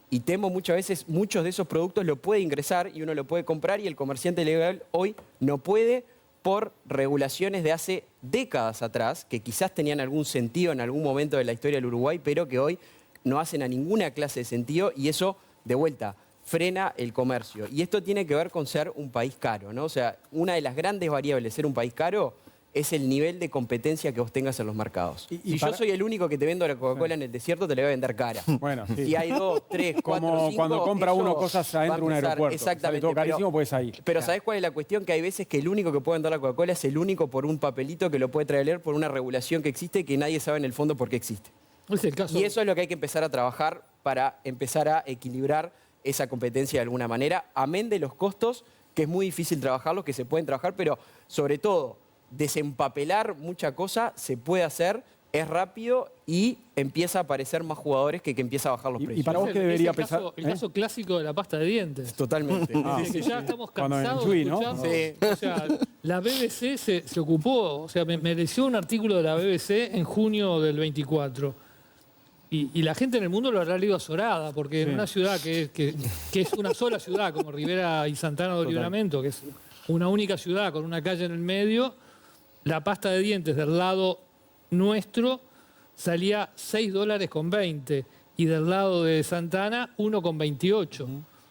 Y Temu muchas veces, muchos de esos productos lo puede ingresar y uno lo puede comprar y el comerciante legal hoy no puede por regulaciones de hace décadas atrás, que quizás tenían algún sentido en algún momento de la historia del Uruguay, pero que hoy no hacen a ninguna clase de sentido y eso, de vuelta, frena el comercio. Y esto tiene que ver con ser un país caro, ¿no? O sea, una de las grandes variables de ser un país caro es el nivel de competencia que vos tengas en los mercados. Si yo soy el único que te vendo la Coca-Cola en el desierto, te la voy a vender cara. Bueno, sí. Si hay 2, 3, 4, 5... Como cuando compra uno cosas adentro de un aeropuerto. Exactamente. Sale todo carísimo, pues ahí. Pero ¿sabés cuál es la cuestión? Que hay veces que el único que puede vender la Coca-Cola es el único por un papelito que lo puede traer por una regulación que existe que nadie sabe en el fondo por qué existe. Es el caso. Y eso es lo que hay que empezar a trabajar para empezar a equilibrar esa competencia de alguna manera, amén de los costos, que es muy difícil trabajarlos, que se pueden trabajar, pero sobre todo desempapelar mucha cosa se puede hacer, es rápido y empieza a aparecer más jugadores que empieza a bajar los precios. ¿Y para vos qué debería pesar? El caso clásico de la pasta de dientes. Totalmente. Que ya estamos cansados de escuchar, ¿no? Sí. O sea, la BBC se ocupó, o sea, me mereció un artículo de la BBC en junio del 24. Y la gente en el mundo lo habrá leído azorada, porque en una ciudad que es una sola ciudad, como Rivera y Santana de Libramento, que es una única ciudad con una calle en el medio, la pasta de dientes del lado nuestro salía $6.20 y del lado de Santana 1,28.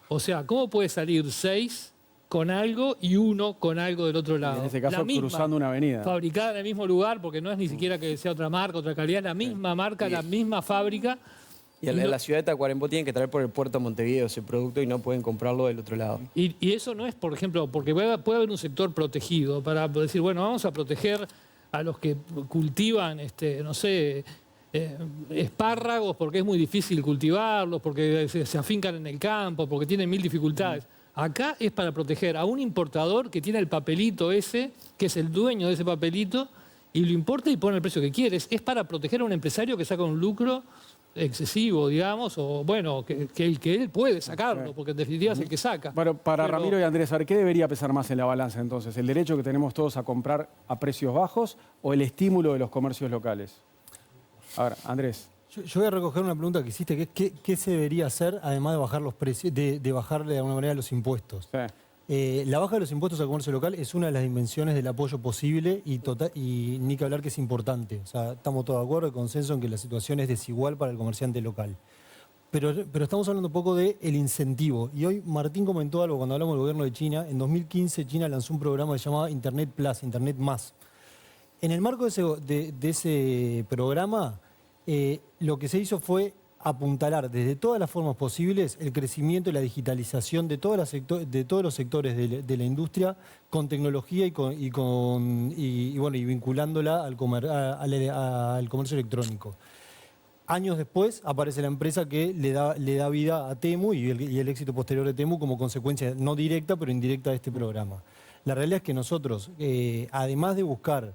O sea, ¿cómo puede salir 6 con algo y 1 con algo del otro lado? En ese caso, la misma, cruzando una avenida. Fabricada en el mismo lugar, porque no es ni siquiera que sea otra marca, otra calidad, la misma marca, la misma fábrica, Y en la ciudad de Tacuarembó tienen que traer por el puerto de Montevideo ese producto y no pueden comprarlo del otro lado. Y eso no es, por ejemplo, porque puede haber un sector protegido para decir, bueno, vamos a proteger a los que cultivan, no sé, espárragos porque es muy difícil cultivarlos, porque se afincan en el campo, porque tienen mil dificultades. Acá es para proteger a un importador que tiene el papelito ese, que es el dueño de ese papelito, y lo importa y pone el precio que quiere. Es para proteger a un empresario que saca un lucro excesivo, digamos, o bueno, que él puede sacarlo, porque en definitiva es el que saca. Bueno, para Ramiro y Andrés, a ver, ¿qué debería pesar más en la balanza entonces? ¿El derecho que tenemos todos a comprar a precios bajos o el estímulo de los comercios locales? A ver, Andrés. Yo voy a recoger una pregunta que hiciste, que es ¿qué se debería hacer además de bajar los precios, de bajarle de alguna manera los impuestos? La baja de los impuestos al comercio local es una de las dimensiones del apoyo posible y ni que hablar que es importante. O sea, estamos todos de acuerdo, de consenso en que la situación es desigual para el comerciante local. Pero estamos hablando un poco del incentivo. Y hoy Martín comentó algo cuando hablamos del gobierno de China. En 2015 China lanzó un programa que se llamaba Internet Plus, Internet Más. En el marco de ese programa, lo que se hizo fue apuntalar desde todas las formas posibles el crecimiento y la digitalización de todos los sectores de la industria con tecnología y vinculándola al comercio electrónico. Años después aparece la empresa que le da vida a Temu y el éxito posterior de Temu como consecuencia no directa pero indirecta de este programa. La realidad es que nosotros, además de buscar,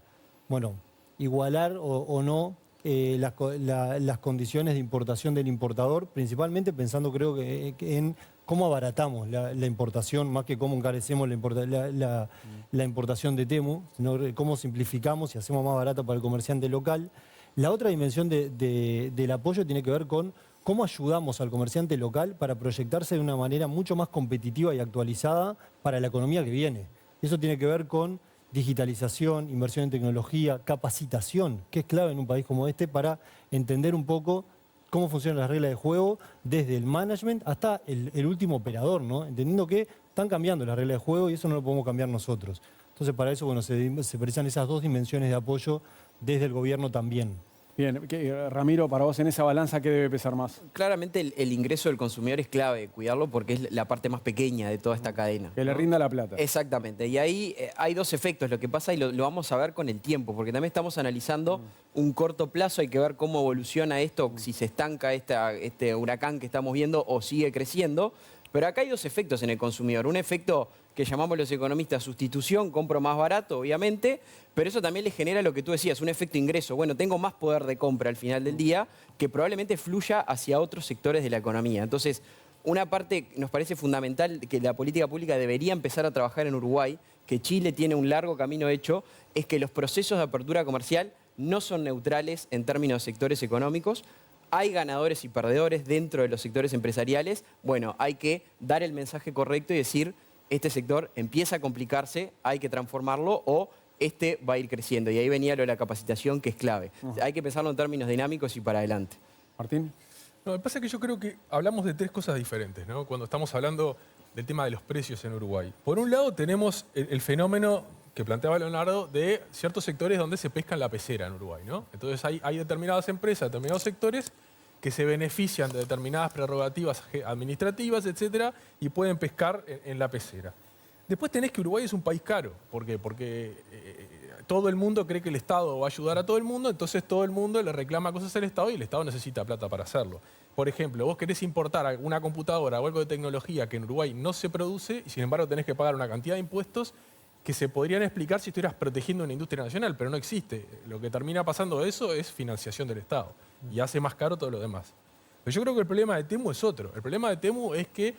igualar o no las condiciones de importación del importador, principalmente pensando creo que en cómo abaratamos la importación, más que cómo encarecemos la importación de Temu, sino cómo simplificamos y hacemos más barata para el comerciante local. La otra dimensión del apoyo tiene que ver con cómo ayudamos al comerciante local para proyectarse de una manera mucho más competitiva y actualizada para la economía que viene. Eso tiene que ver con digitalización, inversión en tecnología, capacitación, que es clave en un país como este para entender un poco cómo funcionan las reglas de juego desde el management hasta el último operador, ¿no? Entendiendo que están cambiando las reglas de juego y eso no lo podemos cambiar nosotros. Entonces para eso se precisan esas dos dimensiones de apoyo desde el gobierno también. Bien, Ramiro, para vos en esa balanza, ¿qué debe pesar más? Claramente el ingreso del consumidor es clave, cuidarlo porque es la parte más pequeña de toda esta cadena. Que le rinda la plata. Exactamente, y ahí hay dos efectos, lo que pasa y lo vamos a ver con el tiempo, porque también estamos analizando un corto plazo, hay que ver cómo evoluciona esto, si se estanca este huracán que estamos viendo o sigue creciendo, pero acá hay dos efectos en el consumidor, un efecto que llamamos los economistas sustitución, compro más barato, obviamente, pero eso también le genera lo que tú decías, un efecto ingreso. Bueno, tengo más poder de compra al final del día que probablemente fluya hacia otros sectores de la economía. Entonces, una parte nos parece fundamental que la política pública debería empezar a trabajar en Uruguay, que Chile tiene un largo camino hecho, es que los procesos de apertura comercial no son neutrales en términos de sectores económicos. Hay ganadores y perdedores dentro de los sectores empresariales. Bueno, hay que dar el mensaje correcto y decir, este sector empieza a complicarse, hay que transformarlo o este va a ir creciendo. Y ahí venía lo de la capacitación, que es clave. Hay que pensarlo en términos dinámicos y para adelante. Martín. No, lo que pasa es que yo creo que hablamos de tres cosas diferentes, ¿no? Cuando estamos hablando del tema de los precios en Uruguay. Por un lado tenemos el fenómeno que planteaba Leonardo de ciertos sectores donde se pesca en la pecera en Uruguay, ¿no? Entonces hay determinadas empresas, determinados sectores que se benefician de determinadas prerrogativas administrativas, etcétera, y pueden pescar en la pecera. Después tenés que Uruguay es un país caro. ¿Por qué? Porque todo el mundo cree que el Estado va a ayudar a todo el mundo, entonces todo el mundo le reclama cosas al Estado y el Estado necesita plata para hacerlo. Por ejemplo, vos querés importar una computadora o algo de tecnología que en Uruguay no se produce y sin embargo tenés que pagar una cantidad de impuestos que se podrían explicar si estuvieras protegiendo una industria nacional, pero no existe. Lo que termina pasando de eso es financiación del Estado y hace más caro todo lo demás. Pero yo creo que el problema de Temu es otro. El problema de Temu es que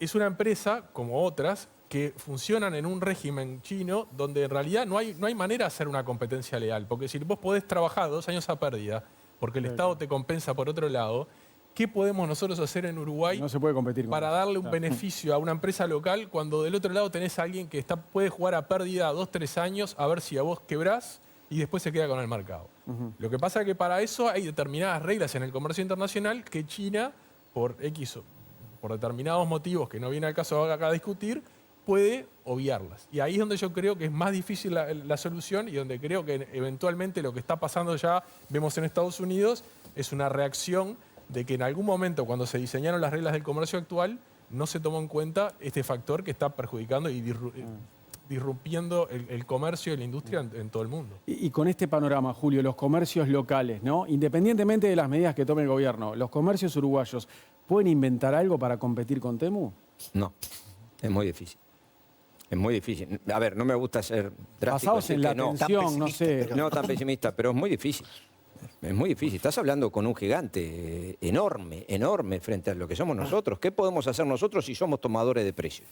es una empresa, como otras, que funcionan en un régimen chino donde en realidad no hay manera de hacer una competencia leal. Porque si vos podés trabajar 2 años a pérdida, porque el Estado te compensa por otro lado, ¿qué podemos nosotros hacer en Uruguay no se puede competir para darle un beneficio a una empresa local cuando del otro lado tenés a alguien que puede jugar a pérdida 2, 3 años a ver si a vos quebrás y después se queda con el mercado? Lo que pasa es que para eso hay determinadas reglas en el comercio internacional que China, por determinados motivos que no viene al caso acá a discutir, puede obviarlas. Y ahí es donde yo creo que es más difícil la solución y donde creo que eventualmente lo que está pasando ya, vemos en Estados Unidos, es una reacción de que en algún momento, cuando se diseñaron las reglas del comercio actual, no se tomó en cuenta este factor que está perjudicando y disrumpiendo el comercio y la industria en todo el mundo. Y con este panorama, Julio, los comercios locales, ¿no? Independientemente de las medidas que tome el gobierno, ¿los comercios uruguayos pueden inventar algo para competir con Temu? No, es muy difícil. Es muy difícil. A ver, no me gusta ser drástico. Basados en la atención, no sé. No tan pesimista, pero es muy difícil. Es muy difícil. Estás hablando con un gigante enorme, enorme frente a lo que somos nosotros. ¿Qué podemos hacer nosotros si somos tomadores de precios?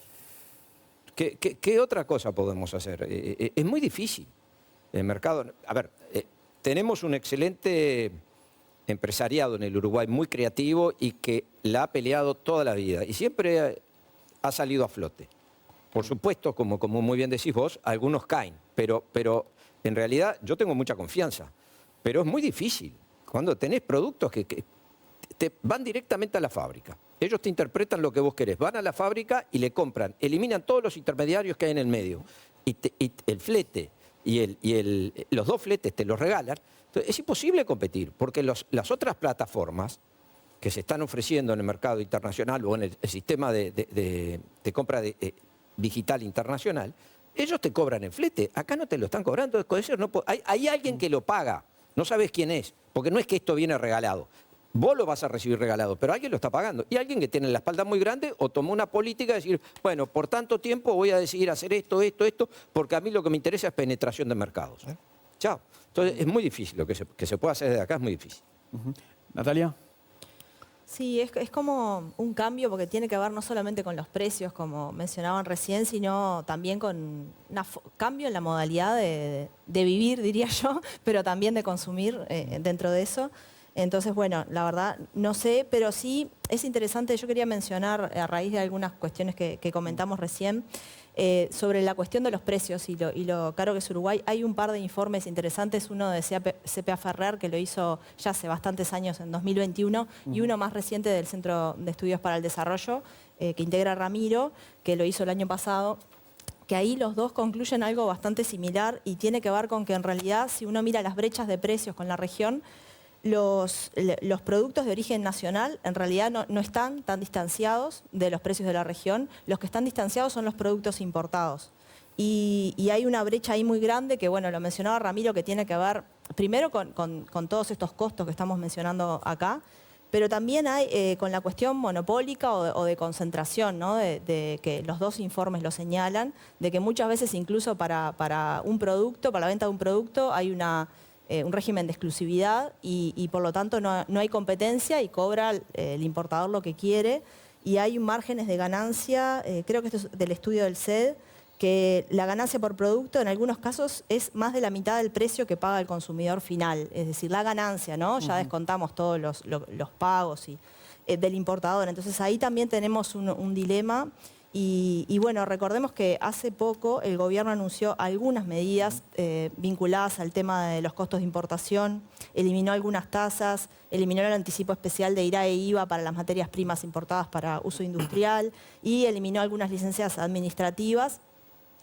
¿Qué otra cosa podemos hacer? Es muy difícil. El mercado... A ver, tenemos un excelente empresariado en el Uruguay, muy creativo y que la ha peleado toda la vida y siempre ha salido a flote. Por supuesto, como muy bien decís vos, algunos caen, pero en realidad yo tengo mucha confianza. Pero es muy difícil. Cuando tenés productos que te van directamente a la fábrica. Ellos te interpretan lo que vos querés. Van a la fábrica y le compran. Eliminan todos los intermediarios que hay en el medio. Y el flete y los dos fletes te los regalan. Entonces, es imposible competir, porque las otras plataformas que se están ofreciendo en el mercado internacional o en el sistema de compra digital internacional, ellos te cobran el flete. Acá no te lo están cobrando. Hay alguien que lo paga. No sabes quién es, porque no es que esto viene regalado. Vos lo vas a recibir regalado, pero alguien lo está pagando. Y alguien que tiene la espalda muy grande o tomó una política de decir, bueno, por tanto tiempo voy a decidir hacer esto, porque a mí lo que me interesa es penetración de mercados. Chao. Entonces es muy difícil, lo que se puede hacer desde acá es muy difícil. Natalia. Sí, es como un cambio porque tiene que ver no solamente con los precios, como mencionaban recién, sino también con un cambio en la modalidad de vivir, diría yo, pero también de consumir dentro de eso. Entonces, bueno, la verdad no sé, pero sí es interesante, yo quería mencionar a raíz de algunas cuestiones que comentamos recién, sobre la cuestión de los precios y lo caro que es Uruguay. Hay un par de informes interesantes, uno de CPA Ferrer, que lo hizo ya hace bastantes años, en 2021, y uno más reciente del Centro de Estudios para el Desarrollo, que integra Ramiro, que lo hizo el año pasado, que ahí los dos concluyen algo bastante similar y tiene que ver con que en realidad, si uno mira las brechas de precios con la región, los productos de origen nacional en realidad no están tan distanciados de los precios de la región. Los que están distanciados son los productos importados. Y hay una brecha ahí muy grande que, bueno, lo mencionaba Ramiro, que tiene que ver primero con todos estos costos que estamos mencionando acá, pero también hay con la cuestión monopólica o de concentración, ¿no? de que los dos informes lo señalan, de que muchas veces incluso para un producto, para la venta de un producto, hay un régimen de exclusividad y por lo tanto no hay competencia y cobra el importador lo que quiere y hay márgenes de ganancia, creo que esto es del estudio del CED, que la ganancia por producto en algunos casos es más de la mitad del precio que paga el consumidor final, es decir, la ganancia, ¿no? Ya descontamos todos los pagos del importador, entonces ahí también tenemos un dilema. Y bueno, recordemos que hace poco el gobierno anunció algunas medidas vinculadas al tema de los costos de importación, eliminó algunas tasas, eliminó el anticipo especial de IRA e IVA para las materias primas importadas para uso industrial y eliminó algunas licencias administrativas.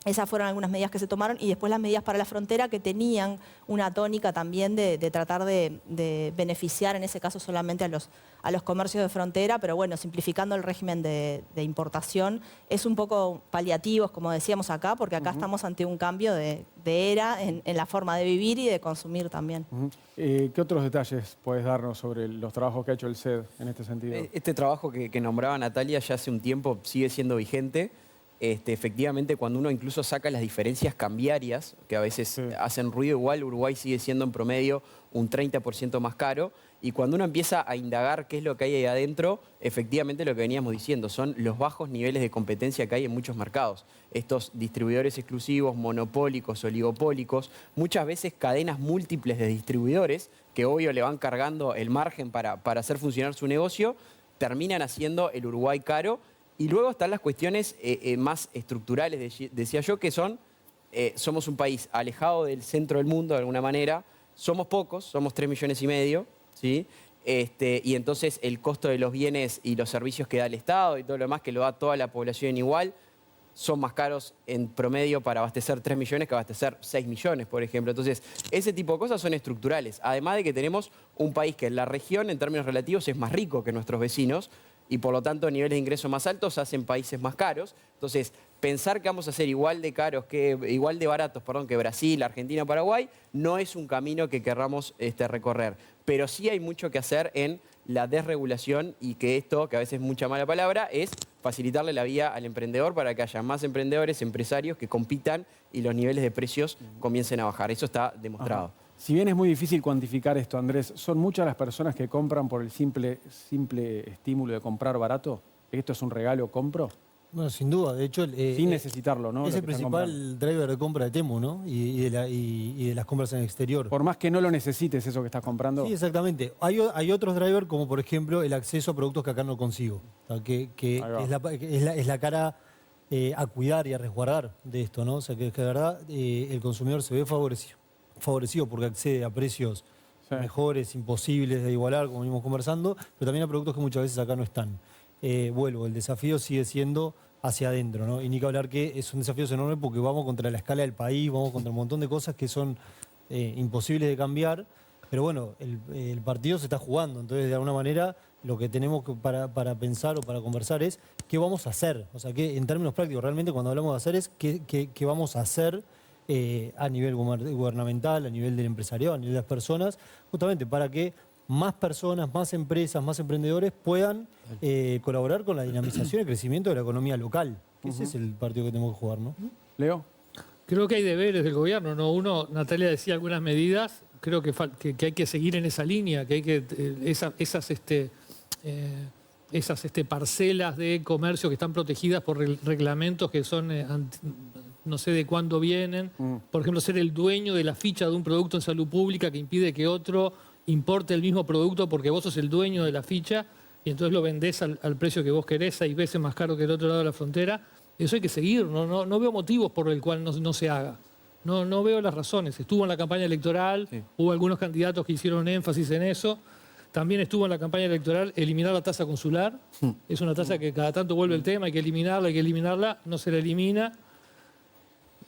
Esas fueron algunas medidas que se tomaron y después las medidas para la frontera que tenían una tónica también de tratar de beneficiar en ese caso solamente a los comercios de frontera, pero bueno, simplificando el régimen de importación. Es un poco paliativos, como decíamos acá, porque acá estamos ante un cambio de era en la forma de vivir y de consumir también. ¿Qué otros detalles puedes darnos sobre los trabajos que ha hecho el CED en este sentido? Este trabajo que nombraba Natalia ya hace un tiempo sigue siendo vigente. Efectivamente, cuando uno incluso saca las diferencias cambiarias, que a veces hacen ruido igual, Uruguay sigue siendo en promedio un 30% más caro. Y cuando uno empieza a indagar qué es lo que hay ahí adentro, efectivamente lo que veníamos diciendo, son los bajos niveles de competencia que hay en muchos mercados. Estos distribuidores exclusivos, monopólicos, oligopólicos, muchas veces cadenas múltiples de distribuidores, que obvio le van cargando el margen para hacer funcionar su negocio, terminan haciendo el Uruguay caro. Y luego están las cuestiones más estructurales, decía yo, que somos un país alejado del centro del mundo de alguna manera, somos pocos, somos 3,5 millones, ¿sí? Y entonces el costo de los bienes y los servicios que da el Estado y todo lo demás que lo da toda la población igual, son más caros en promedio para abastecer 3 millones que abastecer 6 millones, por ejemplo. Entonces, ese tipo de cosas son estructurales. Además de que tenemos un país que en la región, en términos relativos, es más rico que nuestros vecinos y por lo tanto niveles de ingreso más altos hacen países más caros. Entonces, pensar que vamos a ser igual de baratos que Brasil, Argentina, Paraguay, no es un camino que querramos recorrer. Pero sí hay mucho que hacer en la desregulación y que esto, que a veces es mucha mala palabra, es facilitarle la vía al emprendedor para que haya más emprendedores, empresarios que compitan y los niveles de precios comiencen a bajar. Eso está demostrado. Ajá. Si bien es muy difícil cuantificar esto, Andrés, ¿son muchas las personas que compran por el simple estímulo de comprar barato? ¿Esto es un regalo, compro? Bueno, sin duda. De hecho, sin necesitarlo, ¿no? Es el principal driver de compra de Temu, ¿no? Y de las compras en el exterior. Por más que no lo necesites, eso que estás comprando. Sí, exactamente. Hay otros drivers, como por ejemplo el acceso a productos que acá no consigo. O sea, que es la cara a cuidar y a resguardar de esto, ¿no? O sea, que de verdad el consumidor se ve favorecido porque accede a precios mejores, imposibles de igualar, como venimos conversando, pero también a productos que muchas veces acá no están. Vuelvo, el desafío sigue siendo hacia adentro, ¿no? Y ni que hablar que es un desafío enorme porque vamos contra la escala del país, vamos contra un montón de cosas que son imposibles de cambiar, pero bueno, el partido se está jugando, entonces de alguna manera lo que tenemos para pensar o para conversar es qué vamos a hacer, o sea, que en términos prácticos realmente cuando hablamos de hacer es qué vamos a hacer a nivel gubernamental, a nivel del empresariado, a nivel de las personas, justamente para que más personas, más empresas, más emprendedores puedan colaborar con la dinamización y crecimiento de la economía local. Ese es el partido que tenemos que jugar, ¿no? Leo. Creo que hay deberes del gobierno, ¿no? Uno, Natalia decía algunas medidas, creo que hay que seguir en esa línea, que hay que esas parcelas de comercio que están protegidas por reglamentos que son no sé de cuándo vienen. Por ejemplo, ser el dueño de la ficha de un producto en salud pública que impide que otro importe el mismo producto porque vos sos el dueño de la ficha y entonces lo vendés al precio que vos querés, 6 veces más caro que el otro lado de la frontera. Eso hay que seguir, no veo motivos por el cual no se haga. No veo las razones. Estuvo en la campaña electoral, hubo algunos candidatos que hicieron énfasis en eso. También estuvo en la campaña electoral eliminar la tasa consular. Es una tasa que cada tanto vuelve el tema, hay que eliminarla, no se la elimina.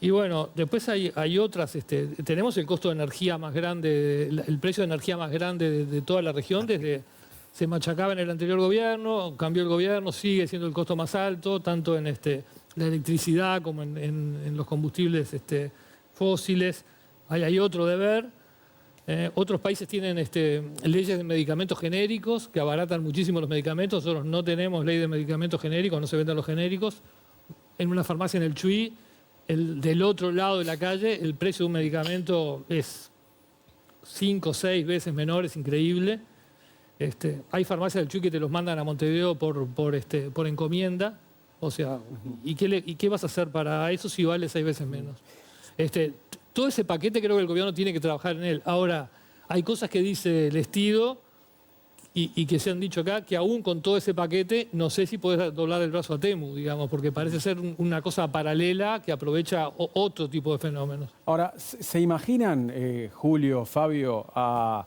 Y bueno, después hay otras, tenemos el costo de energía más grande, el precio de energía más grande de toda la región, se machacaba en el anterior gobierno, cambió el gobierno, sigue siendo el costo más alto, tanto en la electricidad como en los combustibles fósiles. Hay otro deber. Otros países tienen leyes de medicamentos genéricos que abaratan muchísimo los medicamentos. Nosotros no tenemos ley de medicamentos genéricos, no se venden los genéricos. En una farmacia en el Chuy, del otro lado de la calle, el precio de un medicamento es 5 o 6 veces menor, es increíble. Hay farmacias del Chuy que te los mandan a Montevideo por encomienda. O sea, ¿y qué vas a hacer para eso si vale 6 veces menos? Todo ese paquete creo que el gobierno tiene que trabajar en él. Ahora, hay cosas que dice Lestido y que se han dicho acá, que aún con todo ese paquete, no sé si podés doblar el brazo a Temu, digamos, porque parece ser una cosa paralela que aprovecha otro tipo de fenómenos. Ahora, ¿se imaginan, Julio, Fabio, a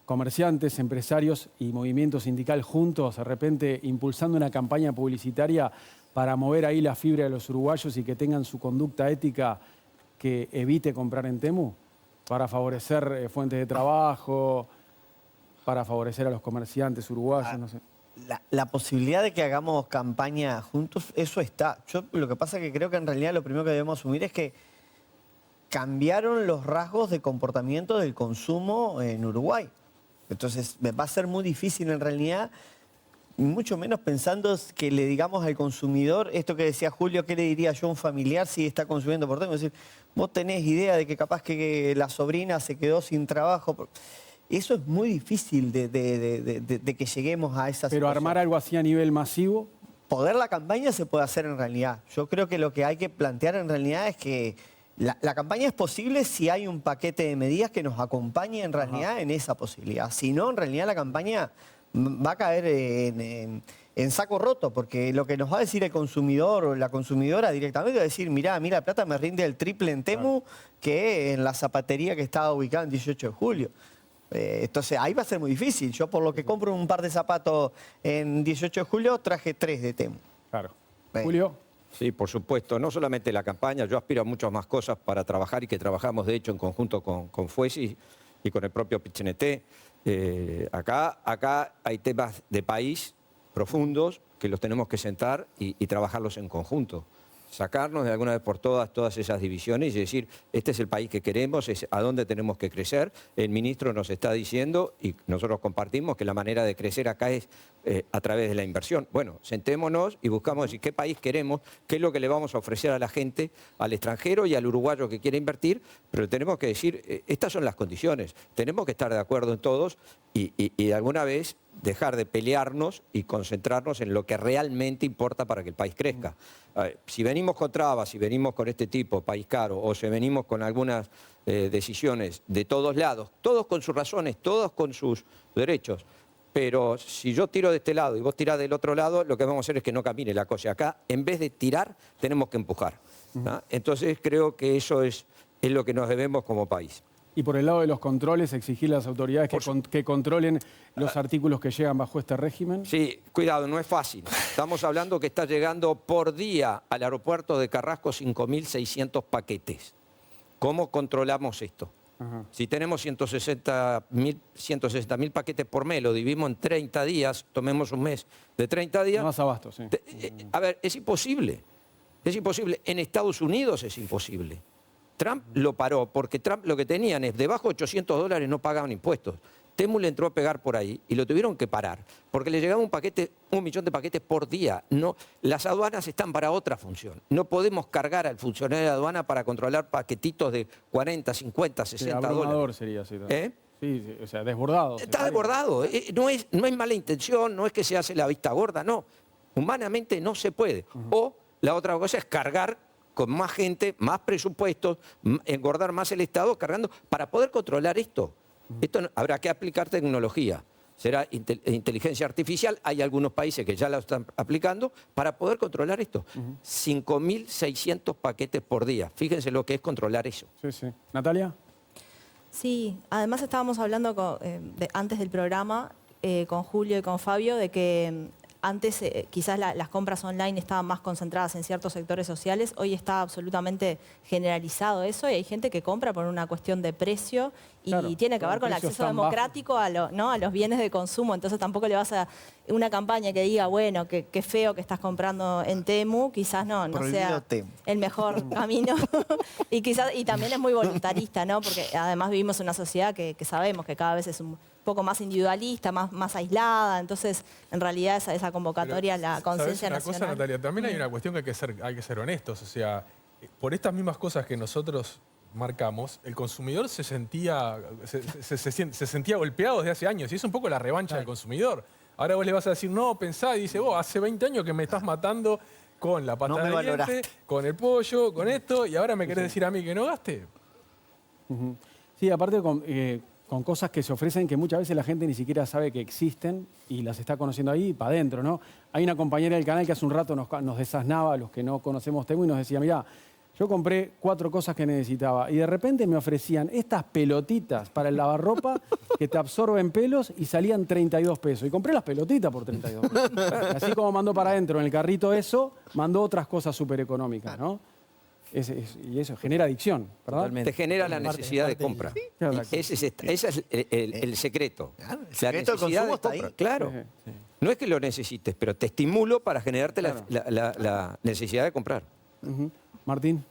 comerciantes, empresarios y movimiento sindical juntos, de repente impulsando una campaña publicitaria para mover ahí la fibra de los uruguayos y que tengan su conducta ética que evite comprar en Temu? Para favorecer fuentes de trabajo, para favorecer a los comerciantes uruguayos, no sé. La posibilidad de que hagamos campaña juntos, eso está. Yo lo que pasa es que creo que en realidad lo primero que debemos asumir es que cambiaron los rasgos de comportamiento del consumo en Uruguay. Entonces va a ser muy difícil en realidad, mucho menos pensando que le digamos al consumidor, esto que decía Julio, ¿qué le diría yo a un familiar si está consumiendo por Temu? Es decir, vos tenés idea de que capaz que la sobrina se quedó sin trabajo. Eso es muy difícil de que lleguemos a esa situación. Pero armar algo así a nivel masivo. Poder la campaña se puede hacer en realidad. Yo creo que lo que hay que plantear en realidad es que la campaña es posible si hay un paquete de medidas que nos acompañe en realidad en esa posibilidad. Si no, en realidad la campaña va a caer en saco roto, porque lo que nos va a decir el consumidor o la consumidora directamente va a decir, mirá, la plata me rinde el triple en Temu que en la zapatería que estaba ubicada en 18 de julio. Entonces ahí va a ser muy difícil. Yo por lo que compro un par de zapatos en 18 de julio traje 3 de Temu. Claro. Julio. Sí, por supuesto. No solamente la campaña, yo aspiro a muchas más cosas para trabajar y que trabajamos, de hecho, en conjunto con Fuesi y con el propio PIT-CNT. Acá hay temas de país profundos que los tenemos que sentar y trabajarlos en conjunto. Sacarnos de alguna vez por todas esas divisiones y decir, este es el país que queremos, es a dónde tenemos que crecer. El ministro nos está diciendo, y nosotros compartimos, que la manera de crecer acá es a través de la inversión. Bueno, sentémonos y buscamos decir qué país queremos, qué es lo que le vamos a ofrecer a la gente, al extranjero y al uruguayo que quiere invertir, pero tenemos que decir, estas son las condiciones, tenemos que estar de acuerdo en todos y alguna vez dejar de pelearnos y concentrarnos en lo que realmente importa para que el país crezca. Si venimos con trabas, si venimos con este tipo, país caro, o si venimos con algunas decisiones de todos lados, todos con sus razones, todos con sus derechos, pero si yo tiro de este lado y vos tirás del otro lado, lo que vamos a hacer es que no camine la cosa. Acá, en vez de tirar, tenemos que empujar, ¿no? Entonces creo que eso es lo que nos debemos como país. Y por el lado de los controles, exigir a las autoridades que controlen los artículos que llegan bajo este régimen. Sí, cuidado, no es fácil. Estamos hablando que está llegando por día al aeropuerto de Carrasco 5.600 paquetes. ¿Cómo controlamos esto? Ajá. Si tenemos 160.000 paquetes por mes, lo dividimos en 30 días, tomemos un mes de 30 días. Más abasto, sí. A ver, es imposible. Es imposible. En Estados Unidos es imposible. Trump lo paró porque Trump lo que tenían es debajo de $800 no pagaban impuestos. Temu le entró a pegar por ahí y lo tuvieron que parar porque le llegaba 1 millón de paquetes por día. No, las aduanas están para otra función. No podemos cargar al funcionario de aduana para controlar paquetitos de 40, 50, 60 dólares. Sería así. ¿Eh? Sí, o sea, desbordado. Está desbordado. No es mala intención, no es que se hace la vista gorda, no. Humanamente no se puede. O la otra cosa es cargar con más gente, más presupuestos, engordar más el Estado, cargando, para poder controlar esto. Esto habrá que aplicar tecnología. Será inteligencia artificial, hay algunos países que ya la están aplicando, para poder controlar esto. 5.600 paquetes por día. Fíjense lo que es controlar eso. Sí, sí. ¿Natalia? Sí, además estábamos hablando antes del programa con Julio y con Fabio de que antes quizás las compras online estaban más concentradas en ciertos sectores sociales, hoy está absolutamente generalizado eso y hay gente que compra por una cuestión de precio y claro, tiene que ver con el acceso democrático a los bienes de consumo, entonces tampoco le vas a una campaña que diga, bueno, qué feo que estás comprando en Temu, quizás no sea el mejor camino y también es muy voluntarista, ¿no? Porque además vivimos en una sociedad que sabemos que cada vez es un poco más individualista, más aislada, entonces en realidad esa convocatoria, la conciencia nacional. Una cosa, Natalia, también hay una cuestión que hay que ser honestos, o sea, por estas mismas cosas que nosotros marcamos, el consumidor se sentía golpeado desde hace años y es un poco la revancha del consumidor. Ahora vos le vas a decir, no, pensá, y dice, vos hace 20 años que me estás matando con la pata de diente, con el pollo, con esto, y ahora me querés decir a mí que no gaste. Sí, aparte con cosas que se ofrecen que muchas veces la gente ni siquiera sabe que existen y las está conociendo ahí para adentro, ¿no? Hay una compañera del canal que hace un rato nos desasnaba a los que no conocemos Temu y nos decía, mirá, yo compré 4 cosas que necesitaba y de repente me ofrecían estas pelotitas para el lavarropa que te absorben pelos y salían 32 pesos. Y compré las pelotitas por 32 pesos. Así como mandó para adentro en el carrito eso, mandó otras cosas súper económicas, ¿no? Y eso genera adicción, ¿verdad? Totalmente. Te genera la necesidad de compra. Sí. Ese es el secreto. El secreto del consumo está ahí. Claro. Sí. No es que lo necesites, pero te estimulo para generarte la necesidad de comprar. Martín.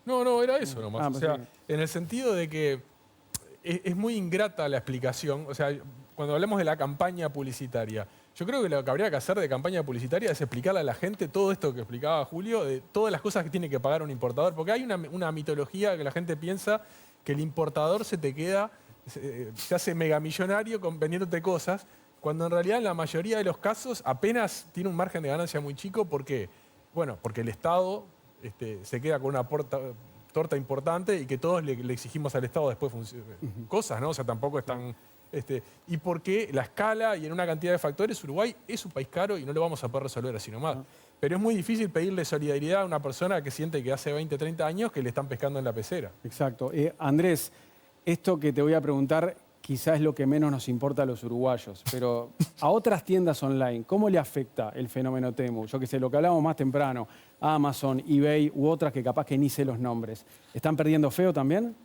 No, era eso nomás. O sea, en el sentido de que es muy ingrata la explicación. O sea, cuando hablamos de la campaña publicitaria, yo creo que lo que habría que hacer de campaña publicitaria es explicarle a la gente todo esto que explicaba Julio, de todas las cosas que tiene que pagar un importador. Porque hay una mitología que la gente piensa que el importador se te queda, se hace megamillonario vendiéndote cosas, cuando en realidad en la mayoría de los casos apenas tiene un margen de ganancia muy chico. ¿Por qué? Bueno, porque el Estado se queda con una torta importante y que todos le exigimos al Estado después cosas, ¿no? O sea, tampoco es tan... y porque la escala y en una cantidad de factores, Uruguay es un país caro y no lo vamos a poder resolver así nomás. Pero es muy difícil pedirle solidaridad a una persona que siente que hace 20, 30 años que le están pescando en la pecera. Exacto. Andrés, esto que te voy a preguntar, quizás es lo que menos nos importa a los uruguayos, pero a otras tiendas online, ¿cómo le afecta el fenómeno Temu? Yo que sé, lo que hablábamos más temprano, Amazon, eBay u otras que capaz que ni sé los nombres. ¿Están perdiendo feo también?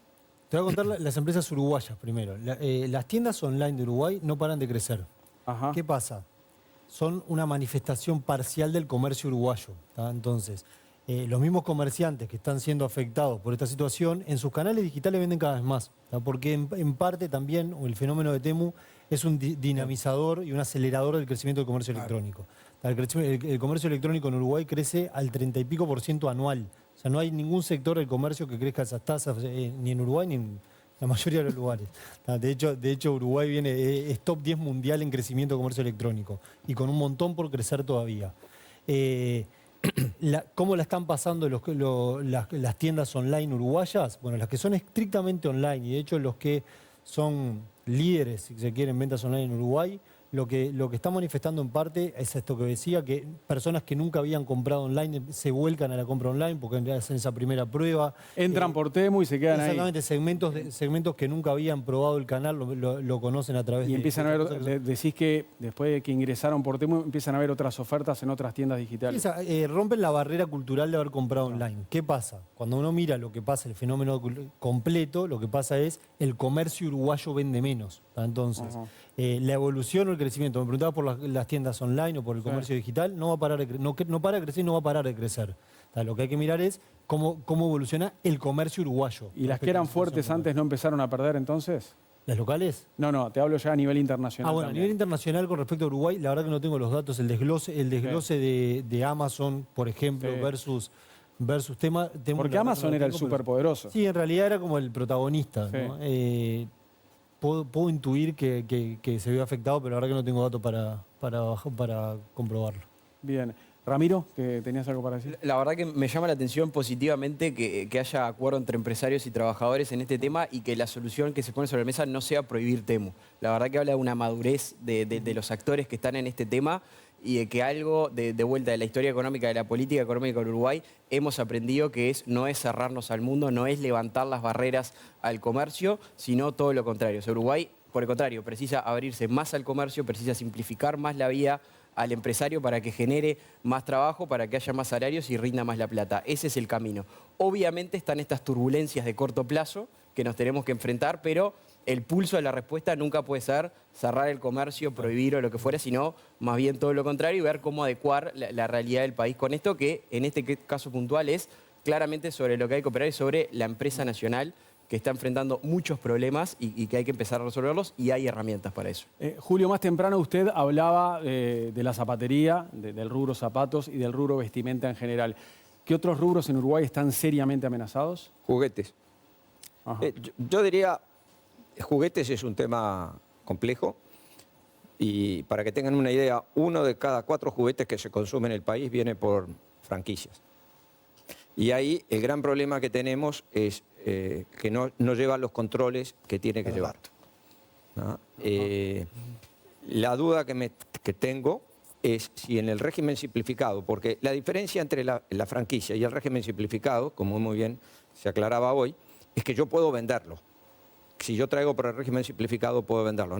Te voy a contar las empresas uruguayas primero. Las tiendas online de Uruguay no paran de crecer. Ajá. ¿Qué pasa? Son una manifestación parcial del comercio uruguayo. ¿Tá? Entonces, los mismos comerciantes que están siendo afectados por esta situación, en sus canales digitales venden cada vez más. ¿Tá? Porque en parte también el fenómeno de Temu es un dinamizador y un acelerador del crecimiento del comercio electrónico. ¿Tá? El comercio electrónico en Uruguay crece al 30 y pico % anual. O sea, no hay ningún sector del comercio que crezca esas tasas, ni en Uruguay ni en la mayoría de los lugares. De hecho, Uruguay es top 10 mundial en crecimiento de comercio electrónico y con un montón por crecer todavía. ¿Cómo la están pasando las tiendas online uruguayas? Bueno, las que son estrictamente online y de hecho los que son líderes, si se quiere, en ventas online en Uruguay, lo que está manifestando en parte es esto que decía, que personas que nunca habían comprado online se vuelcan a la compra online porque hacen esa primera prueba. Entran por Temu y se quedan ahí. Exactamente, segmentos que nunca habían probado el canal lo conocen a través de... Y empiezan a ver, decís que después de que ingresaron por Temu empiezan a ver otras ofertas en otras tiendas digitales. Rompen la barrera cultural de haber comprado online. ¿Qué pasa? Cuando uno mira lo que pasa, el fenómeno completo, lo que pasa es el comercio uruguayo vende menos. Entonces, la evolución o el crecimiento, me preguntaba por las tiendas online o por el comercio digital, no va a parar no para de crecer y no va a parar de crecer. Lo que hay que mirar es cómo evoluciona el comercio uruguayo. ¿Y las que eran fuertes antes no empezaron a perder entonces? ¿Las locales? No, te hablo ya a nivel internacional. Bueno, también. A nivel internacional con respecto a Uruguay, la verdad que no tengo los datos, el desglose de Amazon, por ejemplo, versus tema... Porque Amazon era el superpoderoso. Sí, en realidad era como el protagonista, ¿no? Puedo intuir que se vio afectado, pero la verdad que no tengo datos para comprobarlo. Bien. Ramiro, que tenías algo para decir. La verdad que me llama la atención positivamente que haya acuerdo entre empresarios y trabajadores en este tema y que la solución que se pone sobre la mesa no sea prohibir Temu. La verdad que habla de una madurez de los actores que están en este tema y de que algo de vuelta de la historia económica, de la política económica de Uruguay, hemos aprendido que no es cerrarnos al mundo, no es levantar las barreras al comercio, sino todo lo contrario. O sea, Uruguay, por el contrario, precisa abrirse más al comercio, precisa simplificar más la vida al empresario para que genere más trabajo, para que haya más salarios y rinda más la plata. Ese es el camino. Obviamente están estas turbulencias de corto plazo que nos tenemos que enfrentar, pero el pulso de la respuesta nunca puede ser cerrar el comercio, prohibir o lo que fuera, sino más bien todo lo contrario y ver cómo adecuar la realidad del país con esto, que en este caso puntual es claramente sobre lo que hay que operar y sobre la empresa nacional que está enfrentando muchos problemas y que hay que empezar a resolverlos y hay herramientas para eso. Julio, más temprano usted hablaba de la zapatería, del rubro zapatos y del rubro vestimenta en general. ¿Qué otros rubros en Uruguay están seriamente amenazados? Juguetes. Yo diría, juguetes es un tema complejo y para que tengan una idea, 1 de cada 4 juguetes que se consumen en el país viene por franquicias. Y ahí el gran problema que tenemos es que no lleva los controles que tiene que llevar. ¿No? La duda que tengo es si en el régimen simplificado, porque la diferencia entre la franquicia y el régimen simplificado, como muy bien se aclaraba hoy, es que yo puedo venderlo. Si yo traigo por el régimen simplificado, puedo venderlo.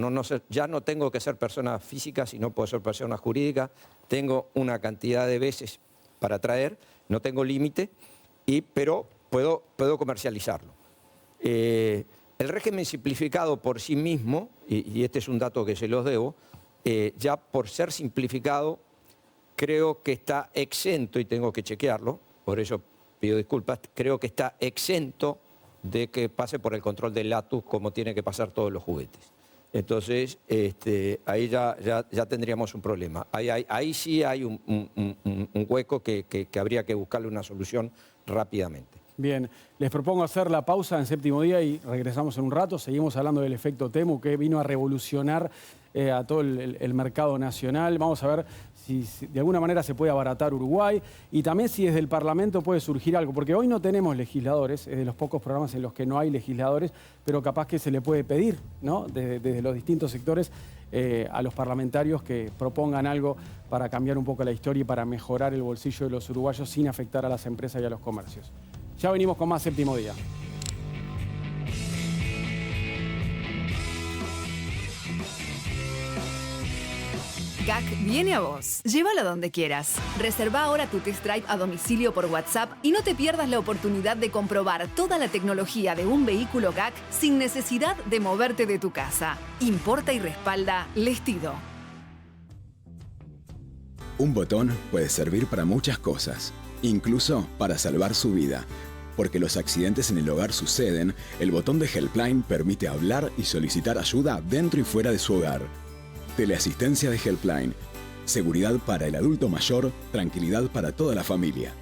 Ya no tengo que ser persona física, sino puedo ser persona jurídica. Tengo una cantidad de veces para traer, no tengo límite, pero puedo comercializarlo. El régimen simplificado por sí mismo, y este es un dato que se los debo, ya por ser simplificado creo que está exento, y tengo que chequearlo, por eso pido disculpas, creo que está exento de que pase por el control del LATU como tiene que pasar todos los juguetes. Entonces, ahí ya tendríamos un problema. Ahí sí hay un hueco que habría que buscarle una solución rápidamente. Bien, les propongo hacer la pausa en Séptimo Día y regresamos en un rato. Seguimos hablando del efecto Temu, que vino a revolucionar a todo el mercado nacional. Vamos a ver si de alguna manera se puede abaratar Uruguay y también si desde el Parlamento puede surgir algo, porque hoy no tenemos legisladores, es de los pocos programas en los que no hay legisladores, pero capaz que se le puede pedir, ¿no? Desde los distintos sectores a los parlamentarios que propongan algo para cambiar un poco la historia y para mejorar el bolsillo de los uruguayos sin afectar a las empresas y a los comercios. Ya venimos con más Séptimo Día. CAC viene a vos. Llévalo donde quieras. Reserva ahora tu test drive a domicilio por WhatsApp y no te pierdas la oportunidad de comprobar toda la tecnología de un vehículo CAC sin necesidad de moverte de tu casa. Importa y respalda Lestido. Un botón puede servir para muchas cosas, incluso para salvar su vida. Porque los accidentes en el hogar suceden, el botón de Helpline permite hablar y solicitar ayuda dentro y fuera de su hogar. Teleasistencia de Helpline. Seguridad para el adulto mayor, tranquilidad para toda la familia.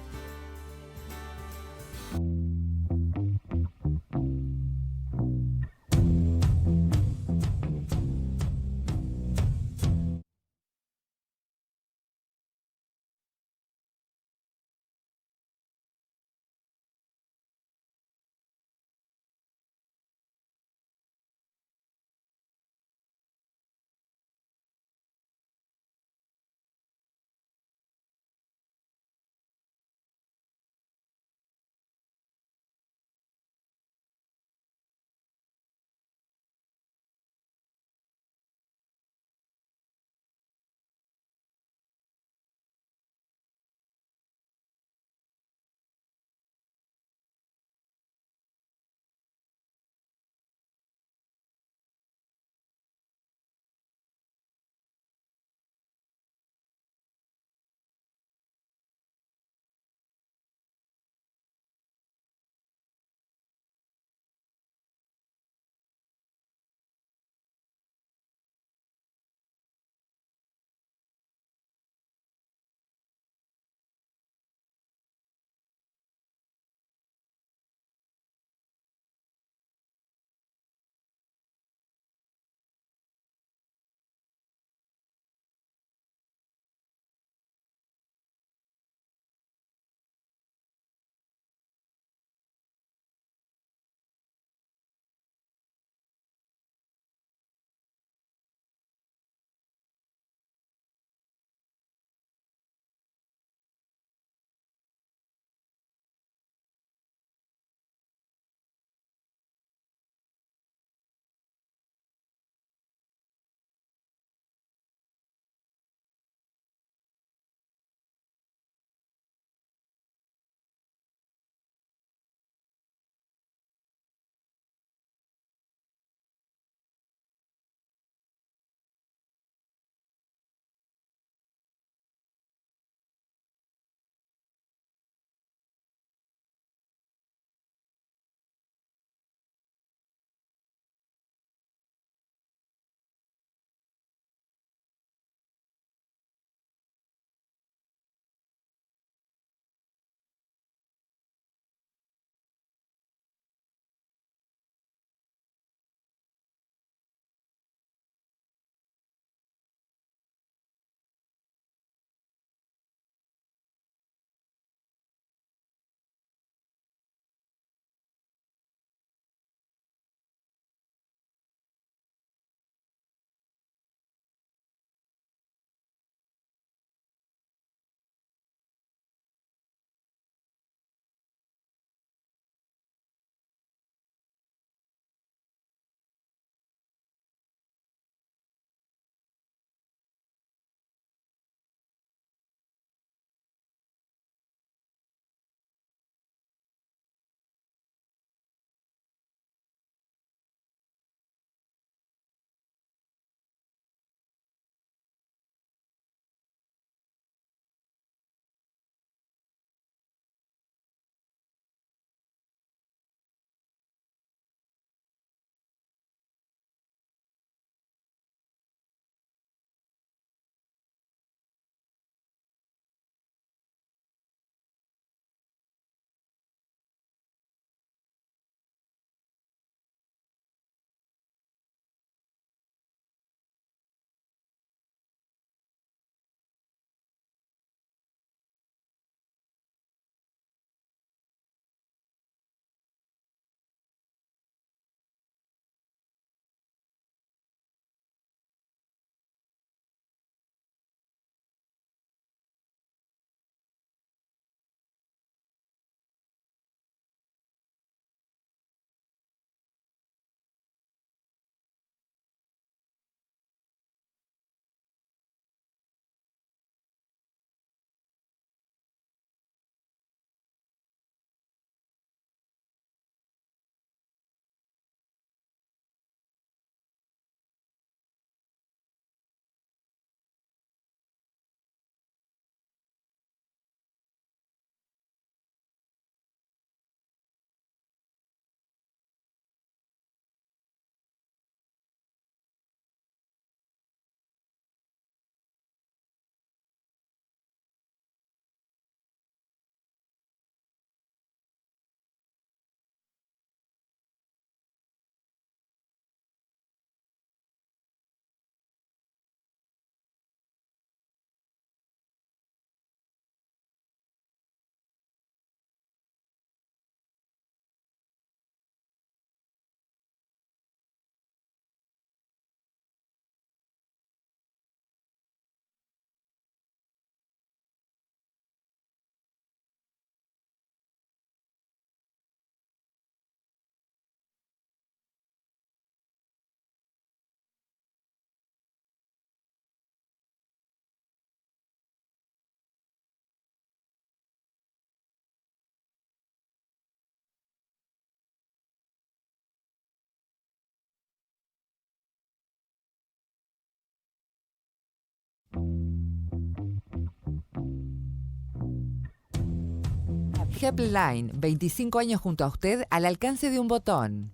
Helpline, 25 años junto a usted al alcance de un botón.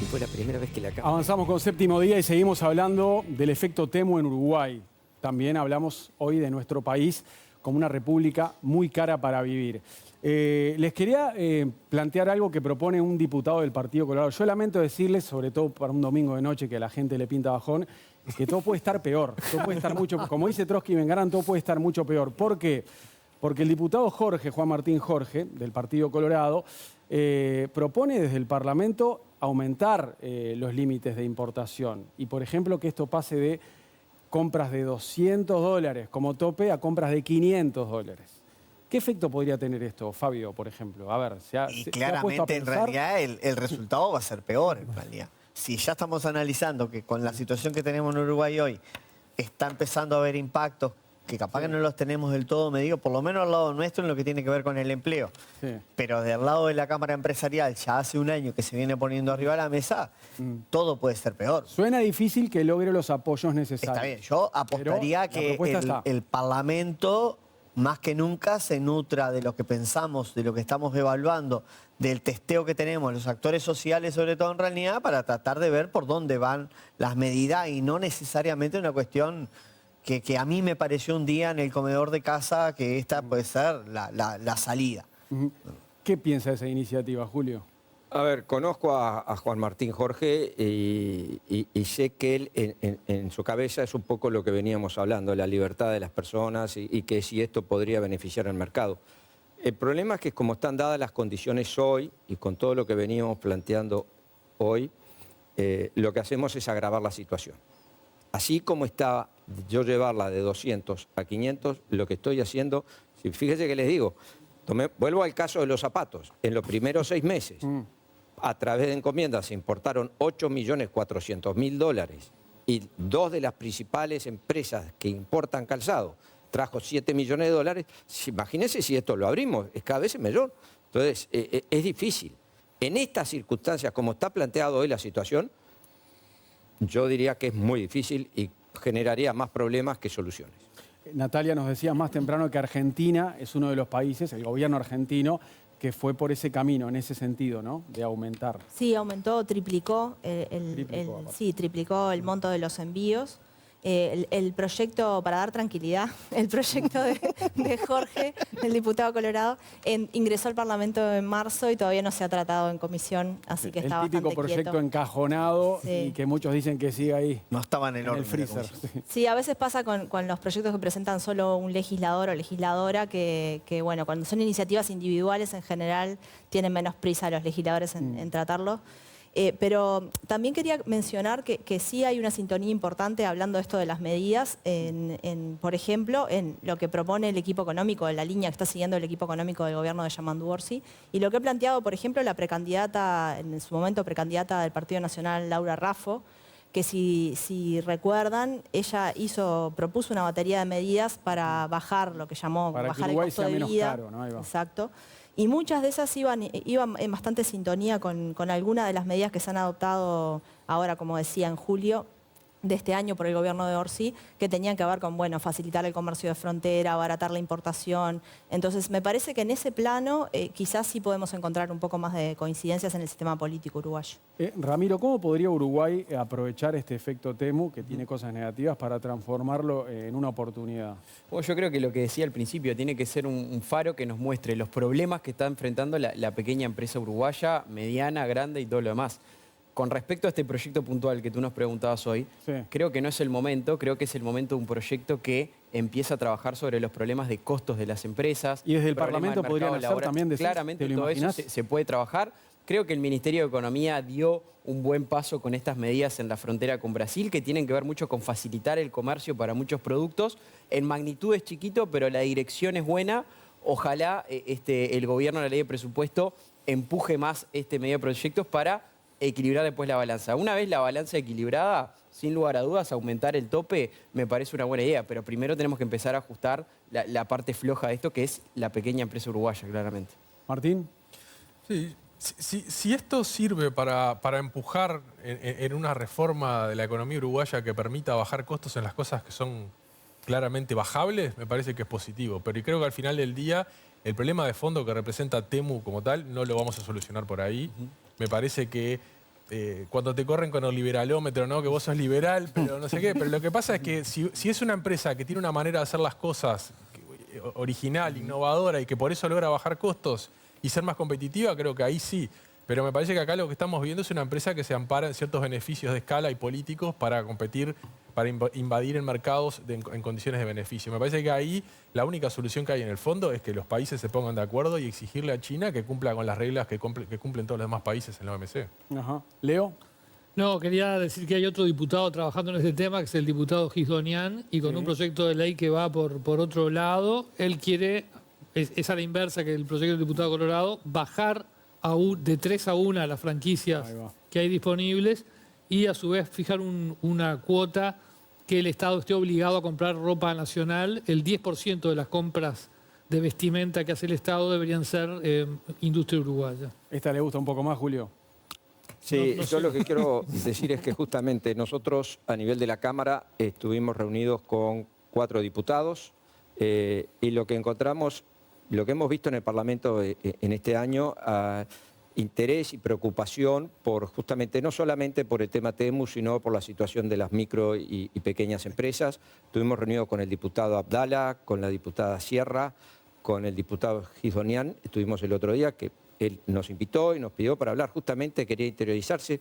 Y fue la primera vez que la Avanzamos con Séptimo Día y seguimos hablando del efecto Temu en Uruguay. También hablamos hoy de nuestro país como una república muy cara para vivir. Les quería plantear algo que propone un diputado del Partido Colorado. Yo lamento decirles, sobre todo para un domingo de noche que a la gente le pinta bajón, que todo puede estar peor. Todo puede estar mucho, como dice Trotsky y Bengarán, todo puede estar mucho peor. ¿Por qué? Porque el diputado Juan Martín Jorge, del Partido Colorado, propone desde el Parlamento aumentar los límites de importación. Y, por ejemplo, que esto pase de compras de $200 como tope a compras de $500. ¿Qué efecto podría tener esto, Fabio, por ejemplo? A ver, claramente, en realidad, el resultado va a ser peor, en realidad. Si ya estamos analizando que con la situación que tenemos en Uruguay hoy, está empezando a haber impactos que capaz que no los tenemos del todo medidos, por lo menos al lado nuestro en lo que tiene que ver con el empleo. Sí. Pero del lado de la Cámara Empresarial, ya hace un año que se viene poniendo arriba de la mesa, todo puede ser peor. Suena difícil que logre los apoyos necesarios. Está bien, yo apostaría que el Parlamento más que nunca se nutra de lo que pensamos, de lo que estamos evaluando, del testeo que tenemos, los actores sociales, sobre todo en realidad, para tratar de ver por dónde van las medidas y no necesariamente una cuestión que a mí me pareció un día en el comedor de casa que esta puede ser la salida. ¿Qué piensa de esa iniciativa, Julio? A ver, conozco a Juan Martín Jorge y sé que él en su cabeza es un poco lo que veníamos hablando, la libertad de las personas y que si esto podría beneficiar al mercado. El problema es que como están dadas las condiciones hoy y con todo lo que veníamos planteando hoy, lo que hacemos es agravar la situación. Así como está yo llevarla de 200 a 500, lo que estoy haciendo, fíjese que les digo, vuelvo al caso de los zapatos. En los primeros 6 meses, a través de encomiendas, se importaron $8.400.000 y 2 de las principales empresas que importan calzado trajo $7 millones. Imagínense si esto lo abrimos, es cada vez mayor. Entonces, es difícil. En estas circunstancias, como está planteado hoy la situación, yo diría que es muy difícil y generaría más problemas que soluciones. Natalia, nos decía más temprano que Argentina es uno de los países, el gobierno argentino, que fue por ese camino, en ese sentido, ¿no? De aumentar. Sí, aumentó, triplicó triplicó el monto de los envíos. El proyecto, para dar tranquilidad, el proyecto de Jorge, el diputado colorado, ingresó al Parlamento en marzo y todavía no se ha tratado en comisión, así que está bastante quieto. El típico proyecto encajonado y que muchos dicen que sigue ahí. No estaba en el freezer. Sí, a veces pasa con los proyectos que presentan solo un legislador o legisladora que bueno, cuando son iniciativas individuales en general tienen menos prisa los legisladores en tratarlo. Pero también quería mencionar que sí hay una sintonía importante hablando de esto de las medidas, por ejemplo, en lo que propone el equipo económico, en la línea que está siguiendo el equipo económico del gobierno de Yamandu Orsi, y lo que ha planteado, por ejemplo, la precandidata, en su momento precandidata del Partido Nacional, Laura Raffo, que si recuerdan, ella propuso una batería de medidas para bajar lo que llamó bajar el costo de vida. Caro, ¿no? Ahí va. Exacto. Y muchas de esas iban en bastante sintonía con algunas de las medidas que se han adoptado ahora, como decía, en julio de este año por el gobierno de Orsi, que tenían que ver con, bueno, facilitar el comercio de frontera, abaratar la importación. Entonces, me parece que en ese plano quizás sí podemos encontrar un poco más de coincidencias en el sistema político uruguayo. Ramiro, ¿cómo podría Uruguay aprovechar este efecto Temu, que tiene cosas negativas, para transformarlo en una oportunidad? Bueno, yo creo que lo que decía al principio, tiene que ser un faro que nos muestre los problemas que está enfrentando la pequeña empresa uruguaya, mediana, grande y todo lo demás. Con respecto a este proyecto puntual que tú nos preguntabas hoy, creo que no es el momento, creo que es el momento de un proyecto que empieza a trabajar sobre los problemas de costos de las empresas. Y desde el Parlamento podrían hacer también, claramente todo eso se puede trabajar. Creo que el Ministerio de Economía dio un buen paso con estas medidas en la frontera con Brasil, que tienen que ver mucho con facilitar el comercio para muchos productos. En magnitud es chiquito, pero la dirección es buena. Ojalá el gobierno, la ley de presupuesto, empuje más este medio de proyectos para equilibrar después la balanza. Una vez la balanza equilibrada, sin lugar a dudas, aumentar el tope me parece una buena idea, pero primero tenemos que empezar a ajustar la parte floja de esto, que es la pequeña empresa uruguaya, claramente. Martín. Sí, Si esto sirve para empujar en una reforma de la economía uruguaya que permita bajar costos en las cosas que son claramente bajables, me parece que es positivo. Pero creo que al final del día, el problema de fondo que representa Temu como tal, no lo vamos a solucionar por ahí. Me parece que cuando te corren con el liberalómetro, ¿no? Que vos sos liberal, pero no sé qué. Pero lo que pasa es que si es una empresa que tiene una manera de hacer las cosas original, innovadora y que por eso logra bajar costos y ser más competitiva, creo que ahí sí. Pero me parece que acá lo que estamos viendo es una empresa que se ampara en ciertos beneficios de escala y políticos para competir, para invadir en mercados en condiciones de beneficio. Me parece que ahí la única solución que hay en el fondo es que los países se pongan de acuerdo y exigirle a China que cumpla con las reglas que cumplen todos los demás países en la OMC. Ajá. ¿Leo? No, quería decir que hay otro diputado trabajando en este tema, que es el diputado Gisdonian, y con un proyecto de ley que va por otro lado. Él quiere, es a la inversa que el proyecto del diputado Colorado, bajar de 3 a 1 las franquicias que hay disponibles y a su vez fijar una cuota que el Estado esté obligado a comprar ropa nacional. El 10% de las compras de vestimenta que hace el Estado deberían ser industria uruguaya. ¿Esta le gusta un poco más, Julio? Sí, yo lo que quiero decir es que justamente nosotros a nivel de la Cámara estuvimos reunidos con 4 diputados y lo que encontramos, lo que hemos visto en el Parlamento en este año, interés y preocupación por justamente, no solamente por el tema Temu, sino por la situación de las micro y pequeñas empresas. Estuvimos reunidos con el diputado Abdala, con la diputada Sierra, con el diputado Gisdonian. Estuvimos el otro día que él nos invitó y nos pidió para hablar, justamente quería interiorizarse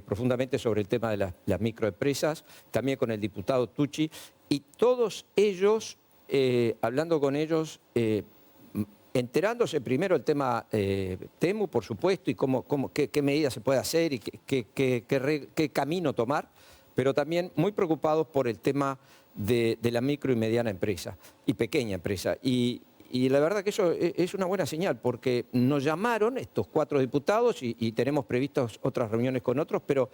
profundamente sobre el tema de las microempresas, también con el diputado Tucci, y todos ellos, hablando con ellos, enterándose primero el tema Temu, por supuesto, y qué medidas se puede hacer y qué camino tomar, pero también muy preocupados por el tema de la micro y mediana empresa y pequeña empresa. Y la verdad que eso es una buena señal, porque nos llamaron estos 4 diputados y tenemos previstas otras reuniones con otros, pero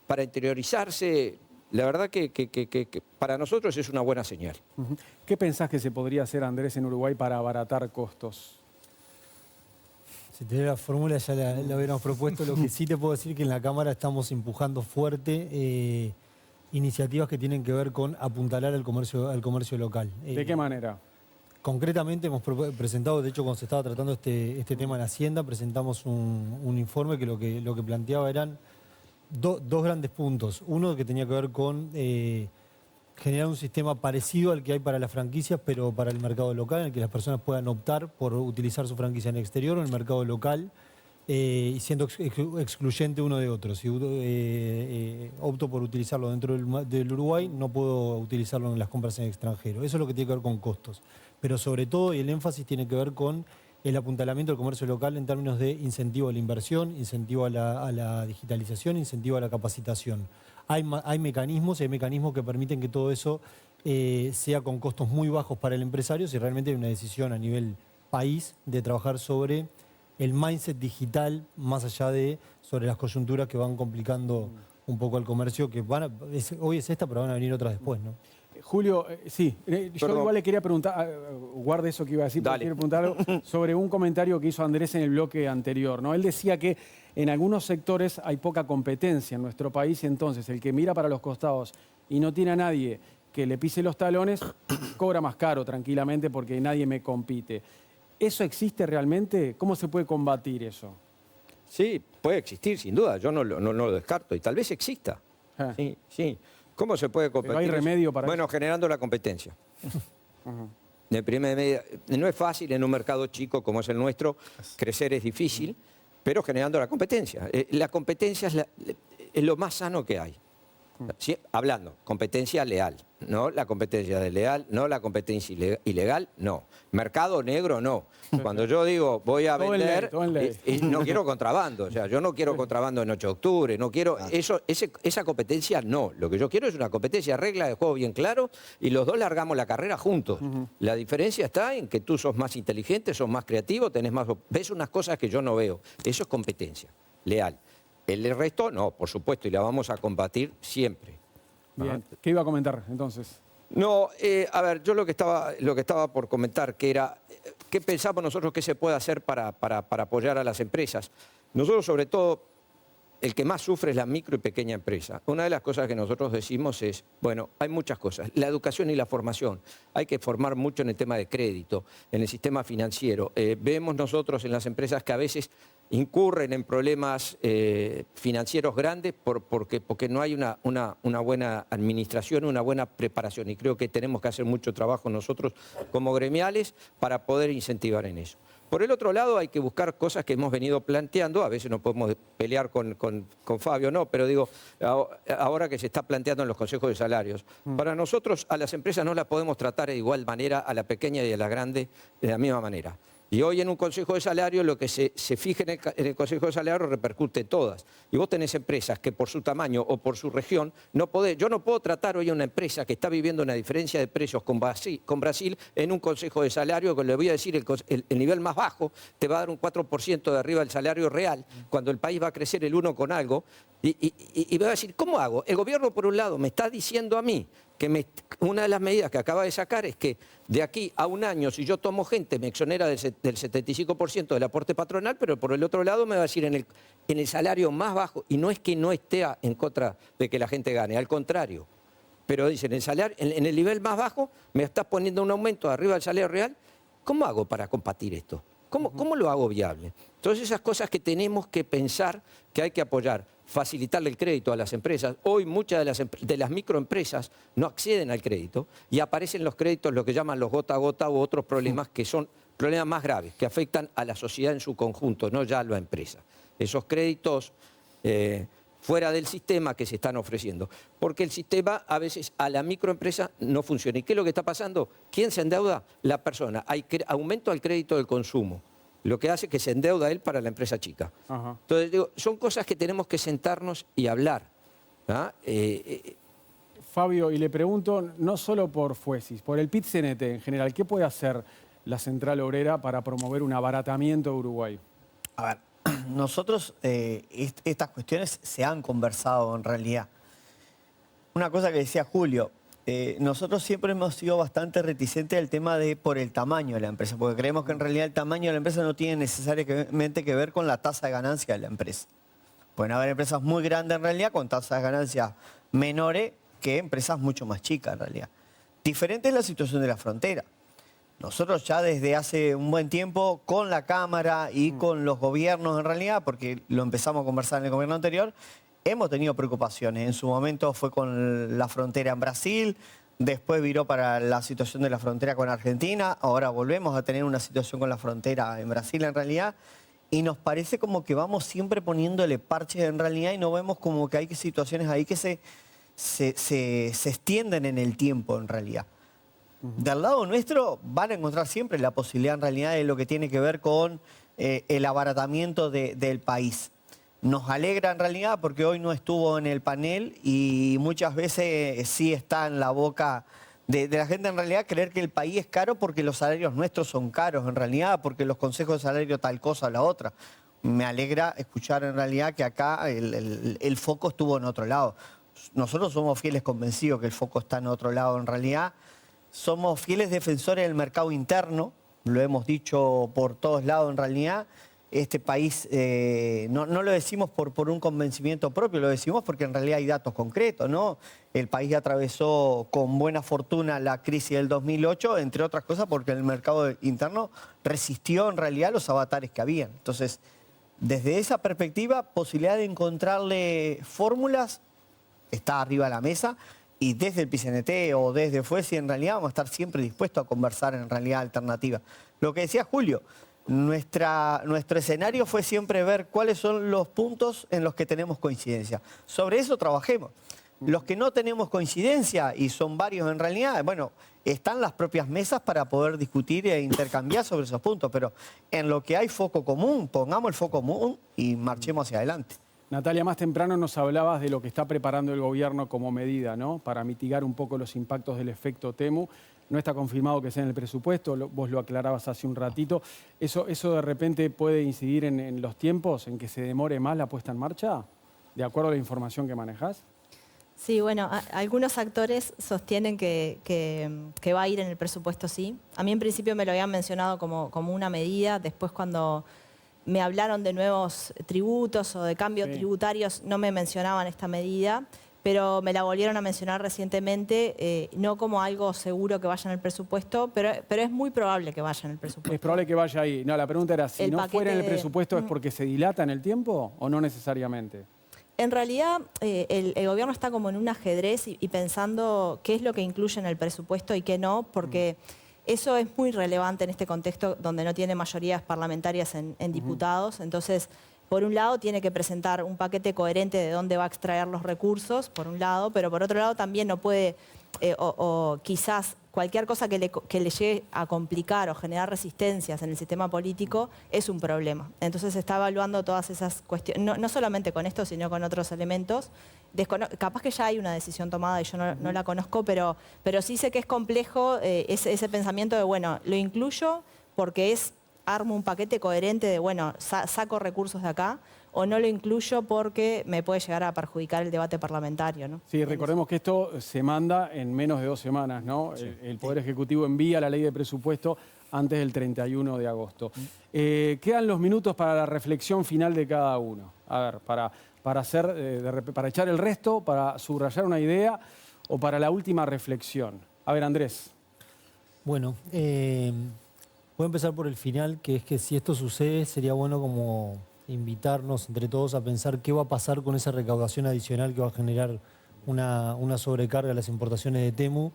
para interiorizarse, la verdad que para nosotros es una buena señal. ¿Qué pensás que se podría hacer, Andrés, en Uruguay para abaratar costos? Si tenés la fórmula ya la hubiéramos propuesto. Lo que sí te puedo decir que en la Cámara estamos empujando fuerte iniciativas que tienen que ver con apuntalar al comercio local. ¿De qué manera? Concretamente hemos presentado, de hecho cuando se estaba tratando este tema en Hacienda, presentamos un informe que lo que planteaba eran dos grandes puntos. Uno que tenía que ver con generar un sistema parecido al que hay para las franquicias, pero para el mercado local, en el que las personas puedan optar por utilizar su franquicia en el exterior o en el mercado local, y siendo excluyente uno de otro. Si opto por utilizarlo dentro del Uruguay, no puedo utilizarlo en las compras en el extranjero. Eso es lo que tiene que ver con costos. Pero sobre todo, y el énfasis tiene que ver con el apuntalamiento del comercio local en términos de incentivo a la inversión, incentivo a la digitalización, incentivo a la capacitación. Hay mecanismos que permiten que todo eso sea con costos muy bajos para el empresario, si realmente hay una decisión a nivel país de trabajar sobre el mindset digital, más allá de sobre las coyunturas que van complicando un poco al comercio, que hoy es esta, pero van a venir otras después, ¿no? Julio, sí, yo igual le quería preguntar, guarde eso que iba a decir, porque quiero preguntar sobre un comentario que hizo Andrés en el bloque anterior, ¿no? Él decía que en algunos sectores hay poca competencia en nuestro país, y entonces el que mira para los costados y no tiene a nadie que le pise los talones, cobra más caro tranquilamente porque nadie me compite. ¿Eso existe realmente? ¿Cómo se puede combatir eso? Sí, puede existir, sin duda, yo no lo descarto, y tal vez exista. Sí. ¿Cómo se puede competir? ¿Pero hay remedio para eso? Bueno, generando la competencia. De primera medida, no es fácil en un mercado chico como es el nuestro, crecer es difícil, pero generando la competencia. La competencia es lo más sano que hay. ¿Sí? Hablando, competencia leal, no la competencia desleal, no la competencia ilegal, no. Mercado negro, no. Cuando yo digo voy a vender, no quiero contrabando, o sea, yo no quiero contrabando en 8 de octubre, no quiero esa competencia, no. Lo que yo quiero es una competencia, regla de juego bien claro, y los dos largamos la carrera juntos. La diferencia está en que tú sos más inteligente, sos más creativo, ves unas cosas que yo no veo. Eso es competencia leal. El resto, no, por supuesto, y la vamos a combatir siempre. Bien. ¿Qué iba a comentar entonces? No, a ver, yo lo que estaba por comentar, que era ¿qué pensamos nosotros que se puede hacer para apoyar a las empresas? Nosotros, sobre todo, el que más sufre es la micro y pequeña empresa. Una de las cosas que nosotros decimos es, bueno, hay muchas cosas. La educación y la formación. Hay que formar mucho en el tema de crédito, en el sistema financiero. Vemos nosotros en las empresas que a veces incurren en problemas financieros grandes porque no hay una buena administración, una buena preparación. Y creo que tenemos que hacer mucho trabajo nosotros como gremiales para poder incentivar en eso. Por el otro lado, hay que buscar cosas que hemos venido planteando. A veces no podemos pelear con Fabio, no, pero digo, ahora que se está planteando en los consejos de salarios. Para nosotros, a las empresas no las podemos tratar de igual manera, a la pequeña y a la grande de la misma manera. Y hoy en un consejo de salario, lo que se fije en el consejo de salario repercute en todas. Y vos tenés empresas que por su tamaño o por su región, yo no puedo tratar hoy a una empresa que está viviendo una diferencia de precios con Brasil en un consejo de salario, que le voy a decir el nivel más bajo te va a dar un 4% de arriba del salario real, cuando el país va a crecer el 1 con algo. Y voy a decir, ¿cómo hago? El gobierno, por un lado, me está diciendo a mí que una de las medidas que acaba de sacar es que de aquí a un año, si yo tomo gente, me exonera del 75% del aporte patronal, pero por el otro lado me va a decir en el salario más bajo, y no es que no esté en contra de que la gente gane, al contrario. Pero dicen, en el nivel más bajo me estás poniendo un aumento arriba del salario real. ¿Cómo hago para combatir esto? ¿Cómo lo hago viable? Entonces esas cosas que tenemos que pensar que hay que apoyar, facilitarle el crédito a las empresas. Hoy muchas de las microempresas no acceden al crédito y aparecen los créditos, lo que llaman los gota a gota u otros problemas que son problemas más graves, que afectan a la sociedad en su conjunto, no ya a la empresa. Esos créditos fuera del sistema que se están ofreciendo. Porque el sistema a veces a la microempresa no funciona. ¿Y qué es lo que está pasando? ¿Quién se endeuda? La persona. Hay aumento al crédito del consumo. Lo que hace es que se endeuda él para la empresa chica. Ajá. Entonces, digo, son cosas que tenemos que sentarnos y hablar. Fabio, y le pregunto, no solo por Fuesis, por el PIT-CNT en general, ¿qué puede hacer la Central Obrera para promover un abaratamiento de Uruguay? A ver, nosotros estas cuestiones se han conversado en realidad. Una cosa que decía Julio, nosotros siempre hemos sido bastante reticentes al tema de por el tamaño de la empresa, porque creemos que en realidad el tamaño de la empresa no tiene necesariamente que ver con la tasa de ganancia de la empresa. Pueden haber empresas muy grandes en realidad con tasas de ganancia menores que empresas mucho más chicas en realidad. Diferente es la situación de la frontera. Nosotros ya desde hace un buen tiempo con la Cámara y con los gobiernos en realidad, porque lo empezamos a conversar en el gobierno anterior, hemos tenido preocupaciones. En su momento fue con la frontera en Brasil, después viró para la situación de la frontera con Argentina, ahora volvemos a tener una situación con la frontera en Brasil en realidad, y nos parece como que vamos siempre poniéndole parches en realidad y no vemos como que hay situaciones ahí que se extienden en el tiempo en realidad. Del lado nuestro van a encontrar siempre la posibilidad en realidad de lo que tiene que ver con el abaratamiento del país. Nos alegra en realidad porque hoy no estuvo en el panel y muchas veces sí está en la boca de la gente en realidad creer que el país es caro porque los salarios nuestros son caros en realidad, porque los consejos de salario tal cosa o la otra. Me alegra escuchar en realidad que acá el foco estuvo en otro lado. Nosotros somos fieles convencidos que el foco está en otro lado en realidad. Somos fieles defensores del mercado interno, lo hemos dicho por todos lados en realidad. Este país, no lo decimos por un convencimiento propio, lo decimos porque en realidad hay datos concretos, ¿no? El país atravesó con buena fortuna la crisis del 2008, entre otras cosas porque el mercado interno resistió en realidad los avatares que habían. Entonces, desde esa perspectiva, posibilidad de encontrarle fórmulas está arriba de la mesa. Y desde el PIT-CNT o desde Fuesi, en realidad vamos a estar siempre dispuestos a conversar en realidad alternativas. Lo que decía Julio, nuestro escenario fue siempre ver cuáles son los puntos en los que tenemos coincidencia. Sobre eso trabajemos. Los que no tenemos coincidencia, y son varios en realidad, bueno, están las propias mesas para poder discutir e intercambiar sobre esos puntos, pero en lo que hay foco común, pongamos el foco común y marchemos hacia adelante. Natalia, más temprano nos hablabas de lo que está preparando el gobierno como medida, ¿no?, para mitigar un poco los impactos del efecto Temu. No está confirmado que sea en el presupuesto, vos lo aclarabas hace un ratito. ¿Eso de repente puede incidir en los tiempos, en que se demore más la puesta en marcha, de acuerdo a la información que manejás? Sí, bueno, algunos actores sostienen que va a ir en el presupuesto, sí. A mí en principio me lo habían mencionado como una medida, después cuando me hablaron de nuevos tributos o de cambios tributarios no me mencionaban esta medida, pero me la volvieron a mencionar recientemente, no como algo seguro que vaya en el presupuesto, pero es muy probable que vaya en el presupuesto. Es probable que vaya ahí. No, la pregunta era, si El no fuera en el paquete- presupuesto, ¿es porque se dilata en el tiempo o no necesariamente? En realidad, el gobierno está como en un ajedrez y pensando qué es lo que incluye en el presupuesto y qué no, porque eso es muy relevante en este contexto donde no tiene mayorías parlamentarias en diputados. Entonces, por un lado, tiene que presentar un paquete coherente de dónde va a extraer los recursos, por un lado, pero por otro lado también no puede, o quizás cualquier cosa que le llegue a complicar o generar resistencias en el sistema político es un problema. Entonces se está evaluando todas esas cuestiones, no solamente con esto, sino con otros elementos. Capaz que ya hay una decisión tomada y yo no la conozco, pero sí sé que es complejo ese pensamiento de, bueno, lo incluyo porque armo un paquete coherente de, bueno, saco recursos de acá, o no lo incluyo porque me puede llegar a perjudicar el debate parlamentario, ¿no? Sí, recordemos que esto se manda en menos de 2 semanas, ¿no? Sí. El Poder Ejecutivo envía la ley de presupuesto antes del 31 de agosto. Quedan los minutos para la reflexión final de cada uno. A ver, para echar el resto, para subrayar una idea o para la última reflexión. A ver, Andrés. Bueno, voy a empezar por el final, que es que si esto sucede sería bueno como invitarnos entre todos a pensar qué va a pasar con esa recaudación adicional que va a generar una sobrecarga a las importaciones de Temu,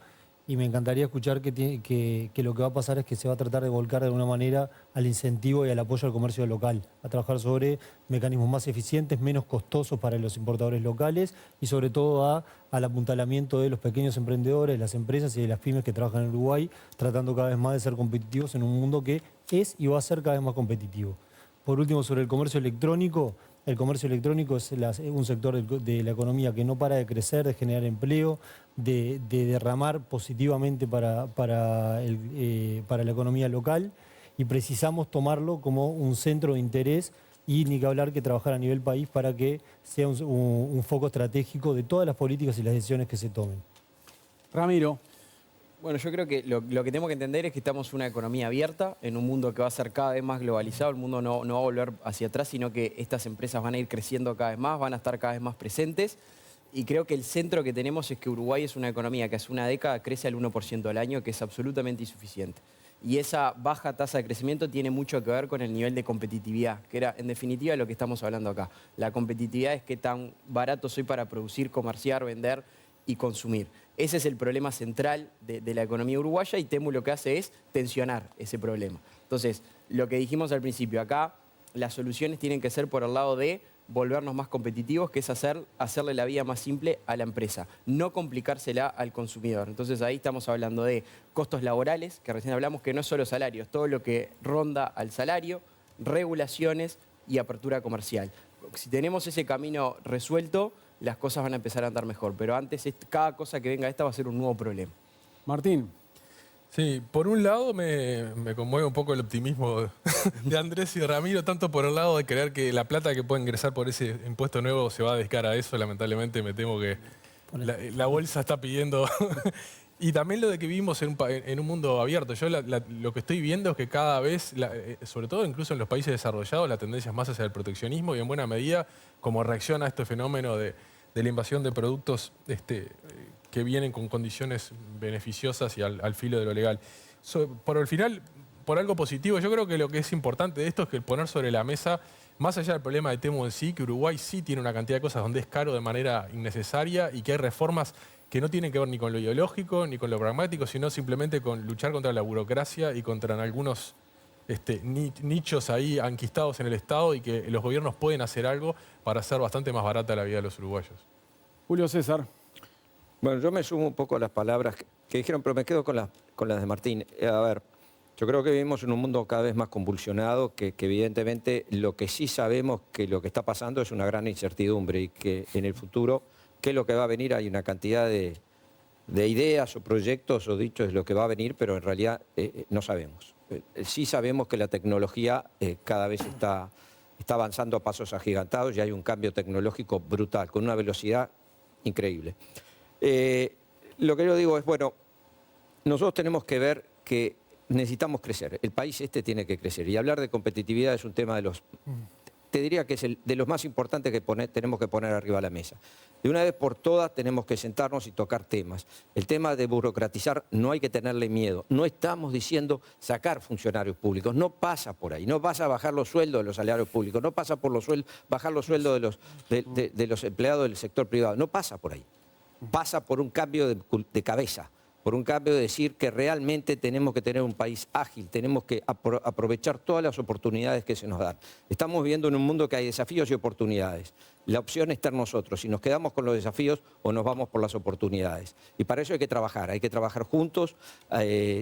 y me encantaría escuchar que lo que va a pasar es que se va a tratar de volcar de alguna manera al incentivo y al apoyo al comercio local, a trabajar sobre mecanismos más eficientes, menos costosos para los importadores locales y sobre todo al apuntalamiento de los pequeños emprendedores, las empresas y de las pymes que trabajan en Uruguay, tratando cada vez más de ser competitivos en un mundo que es y va a ser cada vez más competitivo. Por último, sobre el comercio electrónico es un sector de la economía que no para de crecer, de generar empleo, de derramar positivamente para la economía local, y precisamos tomarlo como un centro de interés y ni que hablar que trabajar a nivel país para que sea un foco estratégico de todas las políticas y las decisiones que se tomen. Ramiro. Bueno, yo creo que lo que tenemos que entender es que estamos en una economía abierta, en un mundo que va a ser cada vez más globalizado. El mundo no va a volver hacia atrás, sino que estas empresas van a ir creciendo cada vez más, van a estar cada vez más presentes. Y creo que el centro que tenemos es que Uruguay es una economía que hace una década crece al 1% al año, que es absolutamente insuficiente. Y esa baja tasa de crecimiento tiene mucho que ver con el nivel de competitividad, que era en definitiva lo que estamos hablando acá. La competitividad es qué tan barato soy para producir, comerciar, vender y consumir. Ese es el problema central de la economía uruguaya, y Temu lo que hace es tensionar ese problema. Entonces, lo que dijimos al principio, acá las soluciones tienen que ser por el lado de volvernos más competitivos, que es hacerle la vida más simple a la empresa, no complicársela al consumidor. Entonces ahí estamos hablando de costos laborales, que recién hablamos, que no es solo salarios, todo lo que ronda al salario, regulaciones y apertura comercial. Si tenemos ese camino resuelto, las cosas van a empezar a andar mejor, pero antes cada cosa que venga esta va a ser un nuevo problema. Martín. Sí, por un lado me conmueve un poco el optimismo de Andrés y Ramiro, tanto por el lado de creer que la plata que puede ingresar por ese impuesto nuevo se va a dedicar a eso. Lamentablemente me temo que la bolsa está pidiendo. Y también lo de que vivimos en un mundo abierto. Yo lo que estoy viendo es que cada vez, sobre todo incluso en los países desarrollados, la tendencia es más hacia el proteccionismo, y en buena medida como reacción a este fenómeno de la invasión de productos que vienen con condiciones beneficiosas y al filo de lo legal. Por el final, por algo positivo, yo creo que lo que es importante de esto es que el poner sobre la mesa, más allá del problema de Temu en sí, que Uruguay sí tiene una cantidad de cosas donde es caro de manera innecesaria, y que hay reformas que no tienen que ver ni con lo ideológico ni con lo pragmático, sino simplemente con luchar contra la burocracia y contra algunos nichos ahí anquistados en el Estado, y que los gobiernos pueden hacer algo para hacer bastante más barata la vida de los uruguayos. Julio César. Bueno, yo me sumo un poco a las palabras que dijeron, pero me quedo con las de Martín. A ver, yo creo que vivimos en un mundo cada vez más convulsionado, que evidentemente lo que sí sabemos que lo que está pasando es una gran incertidumbre, y que en el futuro, qué es lo que va a venir, hay una cantidad de ideas o proyectos o dichos de lo que va a venir, pero en realidad no sabemos. Sí sabemos que la tecnología cada vez está avanzando a pasos agigantados, y hay un cambio tecnológico brutal, con una velocidad increíble. Lo que yo digo es, bueno, nosotros tenemos que ver que necesitamos crecer. El país tiene que crecer. Y hablar de competitividad es un tema de los... Te diría que es de los más importantes que tenemos que poner arriba de la mesa. De una vez por todas tenemos que sentarnos y tocar temas. El tema de burocratizar no hay que tenerle miedo. No estamos diciendo sacar funcionarios públicos. No pasa por ahí. No pasa a bajar los sueldos de los salarios públicos. No pasa por bajar los sueldos de los empleados del sector privado. No pasa por ahí. Pasa por un cambio de cabeza. Por un cambio de decir que realmente tenemos que tener un país ágil, tenemos que aprovechar todas las oportunidades que se nos dan. Estamos viviendo en un mundo que hay desafíos y oportunidades. La opción está en nosotros, si nos quedamos con los desafíos o nos vamos por las oportunidades. Y para eso hay que trabajar juntos.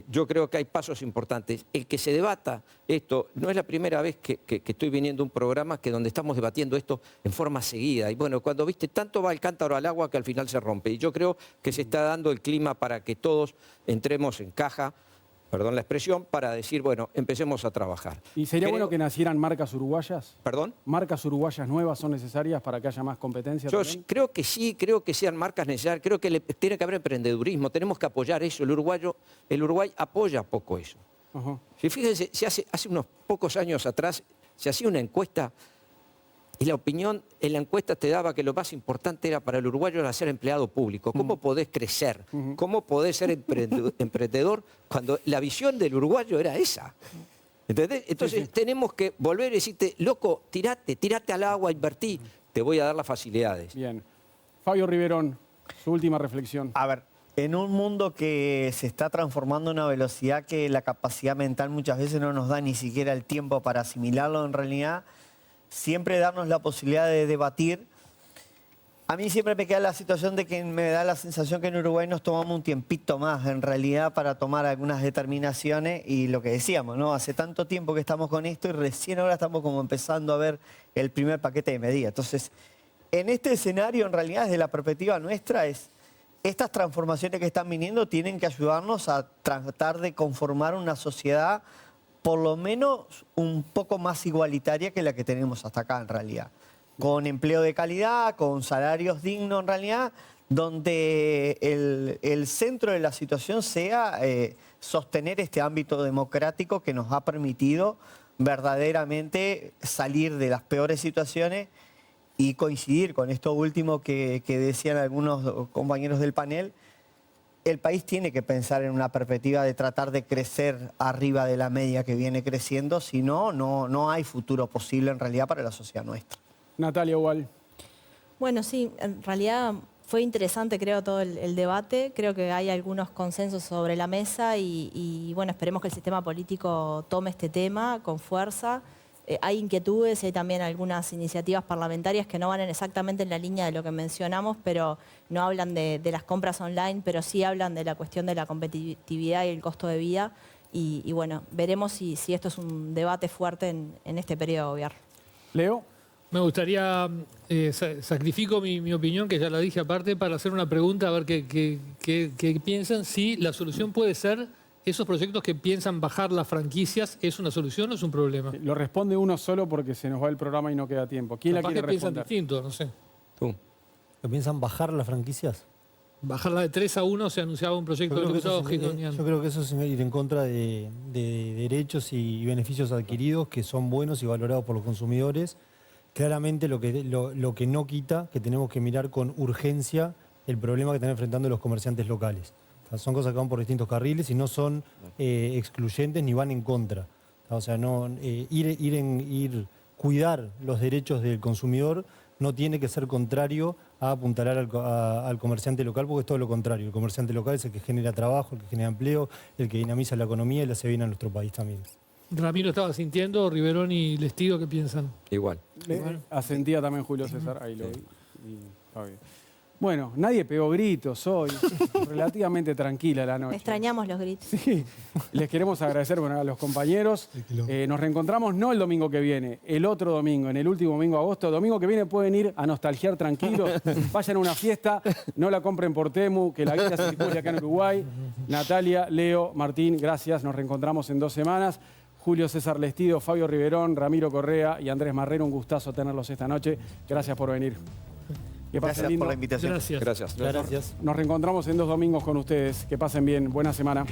Yo creo que hay pasos importantes. El que se debata esto, no es la primera vez que estoy viniendo a un programa donde estamos debatiendo esto en forma seguida. Y bueno, cuando viste, tanto va el cántaro al agua que al final se rompe. Y yo creo que se está dando el clima para que todos entremos en caja, perdón la expresión, para decir, bueno, empecemos a trabajar. ¿Y sería bueno que nacieran marcas uruguayas? ¿Perdón? ¿Marcas uruguayas nuevas son necesarias para que haya más competencia Yo también? creo que sí, creo que sean marcas necesarias, creo que tiene que haber emprendedurismo, tenemos que apoyar eso. El Uruguay apoya poco eso. Si fíjense, hace unos pocos años atrás se hacía una encuesta y la opinión en la encuesta te daba que lo más importante era para el uruguayo era ser empleado público. ¿Cómo podés crecer? ¿Cómo podés ser emprendedor cuando la visión del uruguayo era esa? ¿Entendés? Entonces tenemos que volver y decirte, loco, tirate al agua, invertí, te voy a dar las facilidades. Bien. Fabio Riverón, su última reflexión. A ver, en un mundo que se está transformando a una velocidad que la capacidad mental muchas veces no nos da ni siquiera el tiempo para asimilarlo en realidad, siempre darnos la posibilidad de debatir. A mí siempre me queda la situación de que me da la sensación que en Uruguay nos tomamos un tiempito más en realidad para tomar algunas determinaciones y lo que decíamos, ¿no? Hace tanto tiempo que estamos con esto y recién ahora estamos como empezando a ver el primer paquete de medidas. Entonces, en este escenario en realidad desde la perspectiva nuestra estas transformaciones que están viniendo tienen que ayudarnos a tratar de conformar una sociedad por lo menos un poco más igualitaria que la que tenemos hasta acá en realidad. Con empleo de calidad, con salarios dignos en realidad, donde el centro de la situación sea sostener este ámbito democrático que nos ha permitido verdaderamente salir de las peores situaciones y coincidir con esto último que decían algunos compañeros del panel. El país tiene que pensar en una perspectiva de tratar de crecer arriba de la media que viene creciendo, si no, no hay futuro posible en realidad para la sociedad nuestra. Natalia Ual. Bueno, sí, en realidad fue interesante, creo, todo el debate. Creo que hay algunos consensos sobre la mesa y bueno, esperemos que el sistema político tome este tema con fuerza. Hay inquietudes y hay también algunas iniciativas parlamentarias que no van exactamente en la línea de lo que mencionamos, pero no hablan de las compras online, pero sí hablan de la cuestión de la competitividad y el costo de vida. Y bueno, veremos si esto es un debate fuerte en este periodo de gobierno. Leo. Me gustaría, sacrifico mi opinión, que ya la dije aparte, para hacer una pregunta, a ver qué piensan, si la solución puede ser esos proyectos que piensan bajar las franquicias, ¿es una solución o es un problema? Lo responde uno solo porque se nos va el programa y no queda tiempo. ¿Quién la quiere responder? Piensan distinto, no sé. Tú. ¿Lo piensan bajar las franquicias? Bajarla de 3 a 1 se anunciaba un proyecto de yo creo que eso es ir en contra de derechos y beneficios adquiridos que son buenos y valorados por los consumidores. Claramente lo que no quita que tenemos que mirar con urgencia el problema que están enfrentando los comerciantes locales. O sea, son cosas que van por distintos carriles y no son excluyentes ni van en contra. O sea, cuidar los derechos del consumidor no tiene que ser contrario a apuntalar al comerciante local, porque es todo lo contrario. El comerciante local es el que genera trabajo, el que genera empleo, el que dinamiza la economía y la hace bien a nuestro país también. Ramiro estaba sintiendo, Riverón y Lestido, ¿qué piensan? Igual. Asentía también Julio César, ahí lo vi. Bueno, nadie pegó gritos hoy, relativamente tranquila la noche. Extrañamos los gritos. Sí, les queremos agradecer a los compañeros. Nos reencontramos no el domingo que viene, el otro domingo, en el último domingo de agosto. El domingo que viene pueden ir a nostalgiar tranquilos, vayan a una fiesta, no la compren por Temu, que la guita se circule acá en Uruguay. Natalia, Leo, Martín, gracias, nos reencontramos en 2 semanas. Julio César Lestido, Fabio Riverón, Ramiro Correa y Andrés Marrero, un gustazo tenerlos esta noche. Gracias por venir. Que pasen Gracias lindo. por la invitación. Gracias. Gracias. Gracias. Nos reencontramos en 2 domingos con ustedes. Que pasen bien. Buena semana.